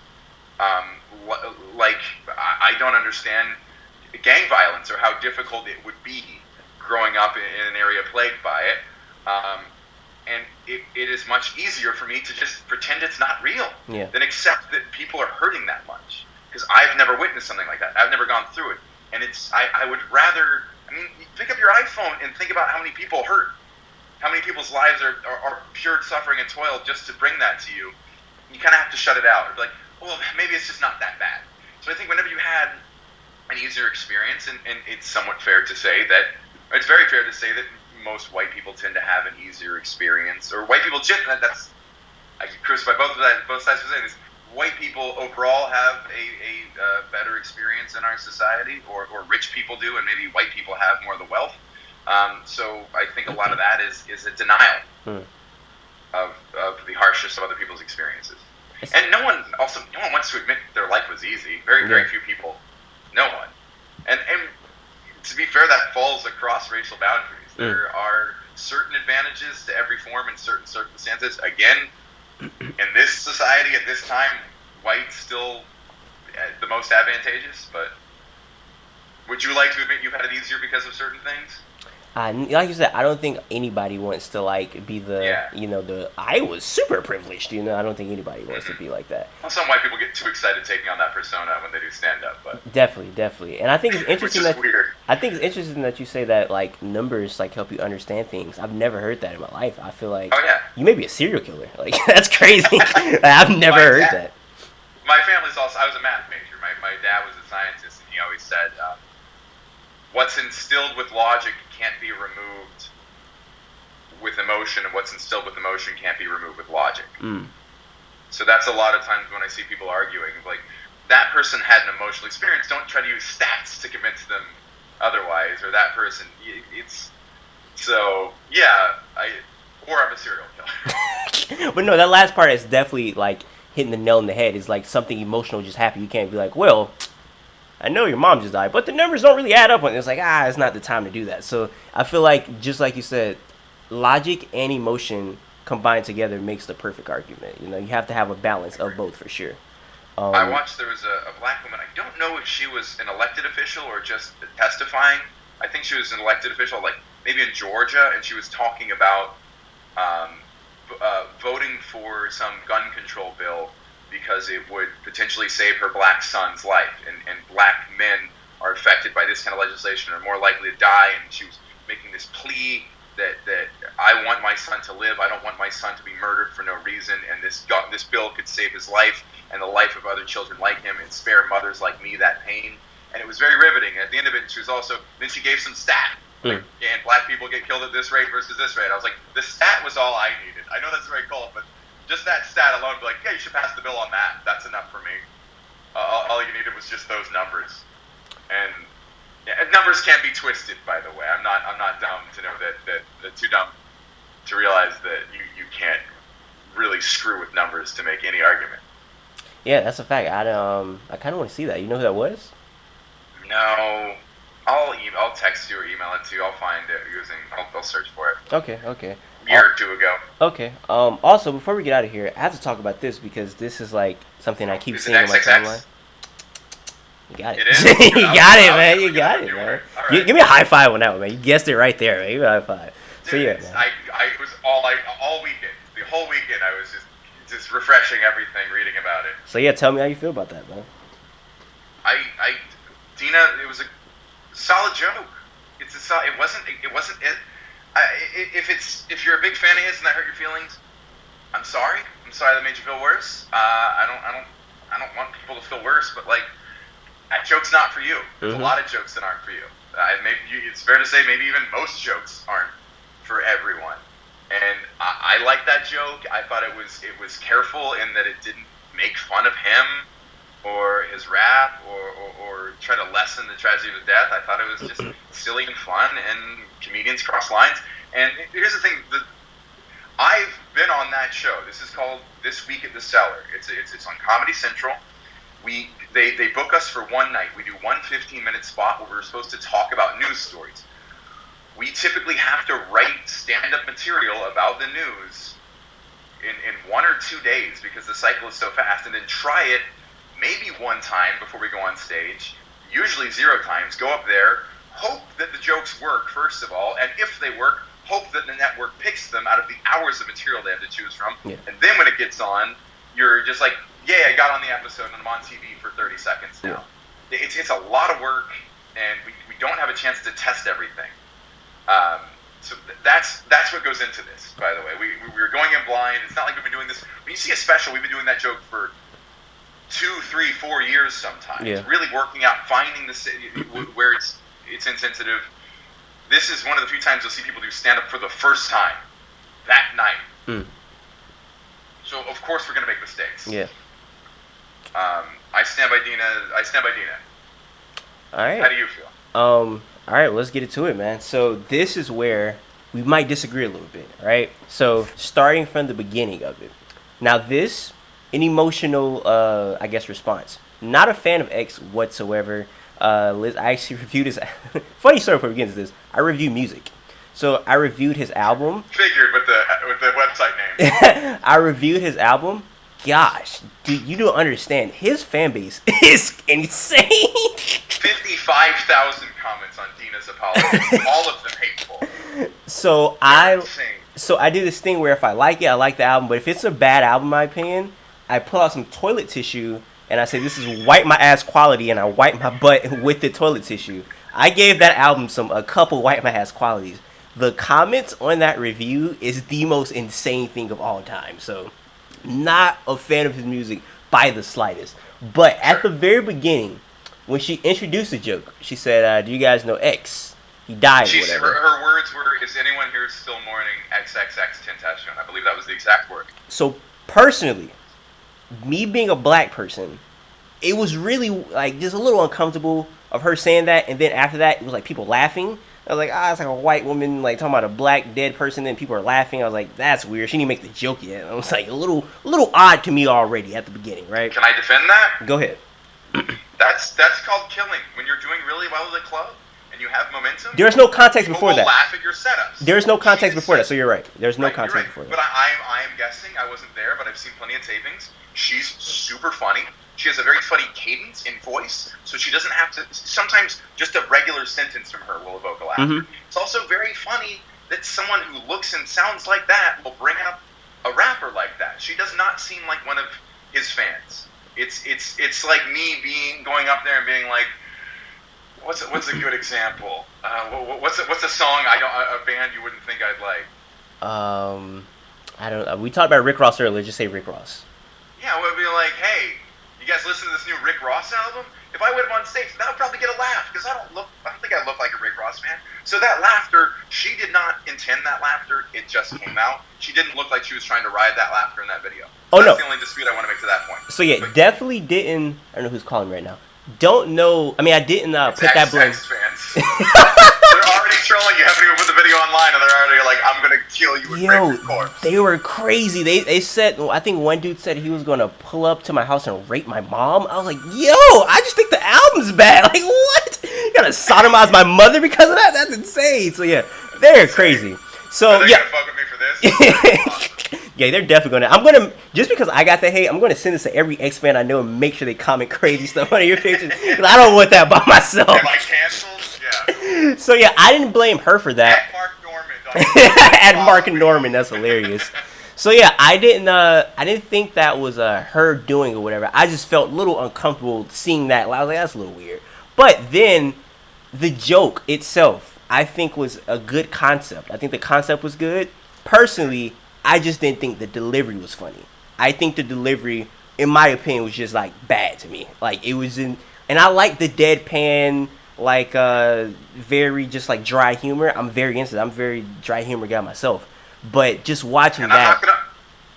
like I don't understand gang violence or how difficult it would be growing up in an area plagued by it. And it is much easier for me to just pretend it's not real than
Yeah.
accept that people are hurting that much. Because I've never witnessed something like that. I've never gone through it. And I would rather, I mean, pick up your iPhone and think about how many people hurt. How many people's lives are pure suffering and toil just to bring that to you. You kind of have to shut it out. Or be like, well, maybe it's just not that bad. So I think whenever you had an easier experience, and it's somewhat fair to say that, it's very fair to say that most white people tend to have an easier experience, or white people, that's, I could crucify both sides for saying this, white people overall have a better experience in our society, or rich people do, and maybe white people have more of the wealth. So I think a lot of that is a denial of the harshness of other people's experiences. And no one wants to admit their life was easy. Very few people. No one. And to be fair, that falls across racial boundaries. There are certain advantages to every form in certain circumstances. Again, in this society at this time, white's still the most advantageous. But would you like to admit you've had it easier because of certain things?
Like you said, I don't think anybody wants to like be I was super privileged. I don't think anybody wants to be like that.
Well, some white people get too excited taking on that persona when they do stand up, but
definitely. And I think it's interesting
which is weird.
I think it's interesting that you say that like numbers like help you understand things. I've never heard that in my life. I feel like you may be a serial killer. Like that's crazy. I've never heard that.
My family's also. I was a math major. My dad was a scientist, and he always said, "What's instilled with logic can't be removed with emotion, and what's instilled with emotion can't be removed with logic." So that's a lot of times when I see people arguing, like, that person had an emotional experience, don't try to use stats to convince them otherwise, or that person, or I'm a serial killer.
But no, that last part is definitely like hitting the nail on the head. It's like something emotional just happened. You can't be like, well, I know your mom just died, but the numbers don't really add up. And it's like, it's not the time to do that. So I feel like, just like you said, logic and emotion combined together makes the perfect argument. You have to have a balance of both for sure.
I watched, there was a black woman, I don't know if she was an elected official or just testifying. I think she was an elected official, like maybe in Georgia, and she was talking about voting for some gun control bill because it would potentially save her black son's life. And black men are affected by this kind of legislation, are more likely to die. And she was making this plea that I want my son to live. I don't want my son to be murdered for no reason. And this bill could save his life and the life of other children like him, and spare mothers like me that pain. And it was very riveting. At the end of it, then she gave some stat. Like, and black people get killed at this rate versus this rate. I was like, the stat was all I needed. I know that's the right call, but just that stat alone, be like, yeah, you should pass the bill on that. That's enough for me. All you needed was just those numbers. And numbers can't be twisted, by the way. I'm not dumb to know that too dumb to realize that you can't really screw with numbers to make any argument.
Yeah, that's a fact. I kind of want to see that. You know who that was?
No. I'll text you or email it to you. I'll find it I'll search for it.
Okay.
A year or two ago.
Okay. Also, before we get out of here, I have to talk about this because this is like something I keep seeing on my timeline. You got it.
It is?
You got it, man. You got it, man.
Right.
Give me a high five on that one, man. You guessed it right there, man. Give me a high five. So yeah, man.
I was all weekend. The whole weekend I was just refreshing everything, reading about it.
So yeah, tell me how you feel about that, man.
Dina, it was a solid joke. It wasn't. If you're a big fan of his and that hurt your feelings, I'm sorry. I'm sorry that made you feel worse. I don't want people to feel worse, but like, that joke's not for you. There's a lot of jokes that aren't for you. It's fair to say maybe even most jokes aren't for everyone. And I liked that joke. I thought it was careful in that it didn't make fun of him or his rap or try to lessen the tragedy of his death. I thought it was just silly and fun, and comedians cross lines. And here's the thing: I've been on that show. This is called This Week at the Cellar. It's on Comedy Central. They book us for one night. We do one 15-minute spot where we're supposed to talk about news stories. We typically have to write stand-up material about the news in 1 or 2 days because the cycle is so fast, and then try it maybe one time before we go on stage, usually 0 times, go up there, hope that the jokes work, first of all, and if they work, hope that the network picks them out of the hours of material they have to choose from.
Yeah.
And then when it gets on, you're just like, yeah, I got on the episode and I'm on TV for 30 seconds now. Yeah. It's a lot of work, and we don't have a chance to test everything. So that's what goes into this, by the way. We were going in blind. It's not like we've been doing this. When you see a special, we've been doing that joke for 2, 3, 4 years sometimes.
Yeah.
Really working out, finding where it's insensitive. This is one of the few times you'll see people do stand-up for the first time that night. Mm. So, of course, we're going to make mistakes.
Yeah.
I stand by Dina.
All right.
How do you feel?
All right, let's get into it, man. So this is where we might disagree a little bit, right? So starting from the beginning of it. Now this, an emotional, I guess, response. Not a fan of X whatsoever. Liz, I actually reviewed his... Funny story before we get into this. I review music. So I reviewed his album.
Figured with the website name.
I reviewed his album. Gosh, dude, you don't understand. His fan base is insane.
55,000 comments on Dina's apology. All of them hateful.
So I do this thing where if I like it, I like the album. But if it's a bad album, in my opinion, I pull out some toilet tissue and I say, this is wipe my ass quality, and I wipe my butt with the toilet tissue. I gave that album a couple wipe my ass qualities. The comments on that review is the most insane thing of all time. So, not a fan of his music by the slightest. But at the very beginning, when she introduced the joke, she said, do you guys know X? He died or whatever.
Her words were, is anyone here still mourning XXX Tentacion? I believe that was the exact word.
So, personally, me being a black person, it was really, like, just a little uncomfortable of her saying that. And then after that, it was like people laughing. I was like, it's like a white woman, like, talking about a black dead person, and people are laughing. I was like, that's weird. She didn't make the joke yet. I was like, a little odd to me already at the beginning, right?
Can I defend that?
Go ahead.
That's called killing. When you're doing really well at the club and you have momentum.
There's no context before that.
Laugh at your setups.
There's no context before that, so you're right. There's no context before that.
But I am guessing. I wasn't there, but I've seen plenty of tapings. She's super funny. She has a very funny cadence in voice, so she doesn't have to... Sometimes just a regular sentence from her will evoke a laughter. Mm-hmm. It's also very funny that someone who looks and sounds like that will bring up a rapper like that. She does not seem like one of his fans. It's like me going up there and being like, what's a good example? What's a song a band you wouldn't think I'd like?
I don't know. We talked about Rick Ross earlier. Just say Rick Ross.
Yeah, we'll be like, hey, you guys listen to this new Rick Ross album? If I went up on stage, that would probably get a laugh, because I don't think I look like a Rick Ross fan. So that laughter, she did not intend that laughter. It just came out. She didn't look like she was trying to ride that laughter in that video. That's the only dispute I want to make to that point.
So yeah, definitely didn't. I don't know who's calling me right now. Don't know. I mean, I didn't put that blame.
Fans. They're already trolling you. Haven't even put the video online, and they're already like, "I'm gonna kill you with break corpse."
They were crazy. They said. I think one dude said he was gonna pull up to my house and rape my mom. I was like, "Yo, I just think the album's bad. Like, what? You gotta sodomize my mother because of that? That's insane." So yeah, they're crazy. So
they're gonna fuck with me for this. Awesome.
Yeah, they're definitely gonna. Just because I got the hate, I'm gonna send this to every X fan I know and make sure they comment crazy stuff under your pictures. Because I don't want that by myself.
Am I canceled? Yeah.
So yeah, I didn't blame her for that.
At Mark Norman.
At Mark and Norman, that's hilarious. So yeah, I didn't think that was her doing or whatever. I just felt a little uncomfortable seeing that. I was like, that's a little weird. But then the joke itself, I think, was a good concept. I think the concept was good. Personally, I just didn't think the delivery was funny. I think the delivery, in my opinion, was just like bad to me. Like it was and I like the deadpan, like very just like dry humor. I'm very into that. I'm a very dry humor guy myself. But just watching that,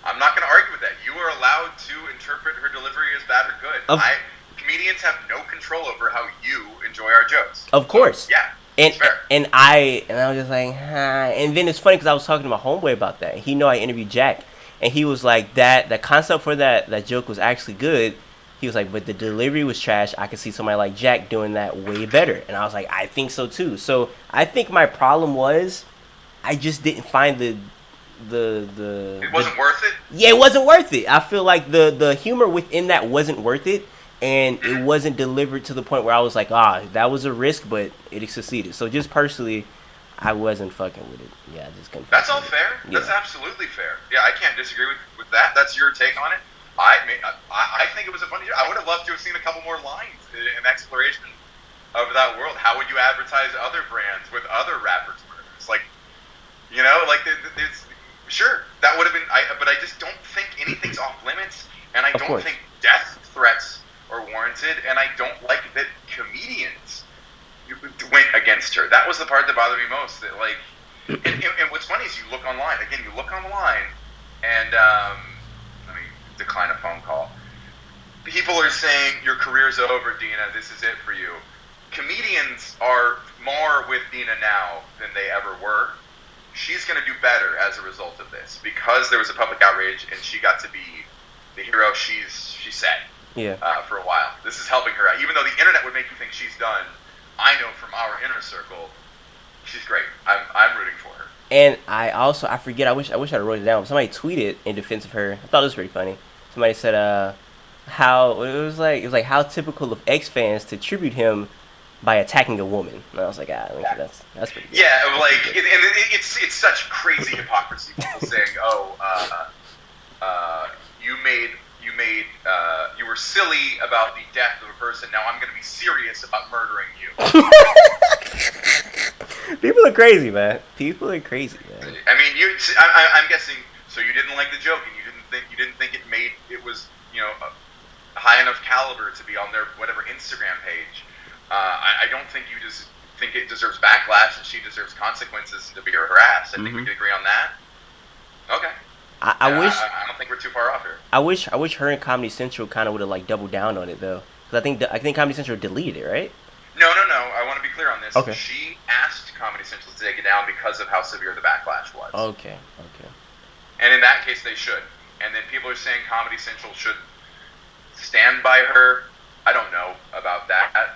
I'm not gonna argue with that. You are allowed to interpret her delivery as bad or good. Comedians have no control over how you enjoy our jokes.
Of course.
So, yeah.
And I was just like, and then it's funny because I was talking to my homeboy about that. He know I interviewed Jack, and he was like, that concept for that joke was actually good. He was like, but the delivery was trash. I could see somebody like Jack doing that way better. And I was like, I think so too. So I think my problem was, I just didn't find it
wasn't worth it.
Yeah, it wasn't worth it. I feel like the humor within that wasn't worth it. And it wasn't delivered to the point where I was like, that was a risk, but it succeeded. So just personally, I wasn't fucking with it. Yeah, I just couldn't.
That's
fuck
all
with
fair.
it. Yeah.
That's absolutely fair. Yeah, I can't disagree with that. That's your take on it. I think it was a funny. I would have loved to have seen a couple more lines in exploration of that world. How would you advertise other brands with other rappers' murders? Like, you know, like sure that would have been. But I just don't think anything's off limits, and I don't think death threats are warranted, and I don't like that comedians went against her. That was the part that bothered me most. That like, and what's funny is you look online again. You look online, and let me decline a phone call. People are saying your career's over, Dina. This is it for you. Comedians are more with Dina now than they ever were. She's going to do better as a result of this because there was a public outrage and she got to be the hero she said for a while. This is helping her out. Even though the internet would make you think she's done, I know from our inner circle, she's great. I'm rooting for her.
And I forget. I wish I wrote it down. Somebody tweeted in defense of her. I thought it was pretty funny. Somebody said, how it was like how typical of X fans to tribute him by attacking a woman. And I was like, that's pretty good.
Yeah, like it's such crazy hypocrisy. People saying, you were silly about the death of a person. Now I'm going to be serious about murdering you.
People are crazy, man. People are crazy, man.
I mean, I'm guessing. So you didn't like the joke, and you didn't think it was high enough caliber to be on their whatever Instagram page. I don't think you just think it deserves backlash, and she deserves consequences to be harassed. I think we can agree on that. Okay.
I
don't think we're too far off here.
I wish her and Comedy Central kind of would have like doubled down on it though, because I think Comedy Central deleted it, right?
No. I want to be clear on this.
Okay.
She asked Comedy Central to take it down because of how severe the backlash was.
Okay.
And in that case, they should. And then people are saying Comedy Central should stand by her. I don't know about that.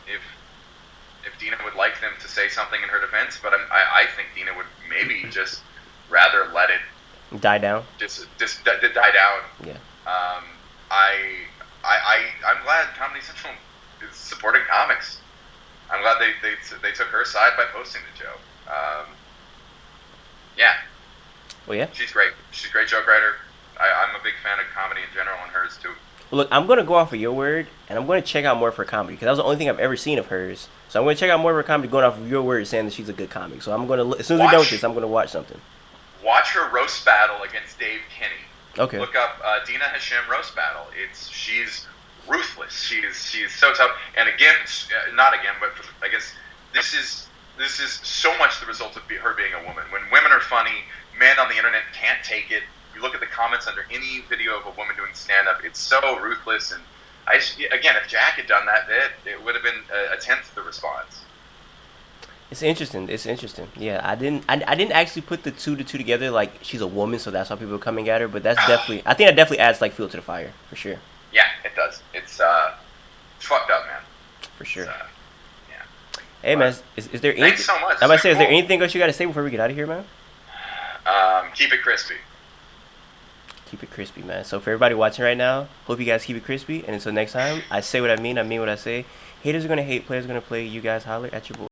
If Dina would like them to say something in her defense, but I think Dina would maybe just rather let it
die down.
Just die down.
Yeah.
I'm glad Comedy Central is supporting comics. I'm glad they took her side by posting the joke. Yeah.
Well, yeah.
She's great. She's a great joke writer. I'm a big fan of comedy in general, and hers too.
Well, look, I'm going to go off of your word, and I'm going to check out more of her comedy, because that was the only thing I've ever seen of hers. So I'm going to check out more of her comedy going off of your word saying that she's a good comic. So I'm going to, as soon as we're done with this, I'm going to watch something.
Watch her roast battle against Dave Kinney.
Okay.
Look up Dina Hashem roast battle. She's ruthless. She's so tough. And again, not again, but I guess this is so much the result of her being a woman. When women are funny, men on the internet can't take it. You look at the comments under any video of a woman doing stand-up, it's so ruthless. And again, if Jack had done that bit, it would have been a tenth of the response.
It's interesting. Yeah, I didn't actually put the two together. Like, she's a woman, so that's why people are coming at her. But that's definitely, I think that definitely adds like fuel to the fire for sure.
Yeah, it does. It's fucked up, man.
For sure.
Yeah.
Hey, man, is there anything?
Thanks so much.
I'm about to say, is there anything else you got to say before we get out of here, man?
Keep it crispy.
Keep it crispy, man. So for everybody watching right now, hope you guys keep it crispy. And until next time, I say what I mean what I say. Haters are gonna hate, players are gonna play. You guys holler at your boy.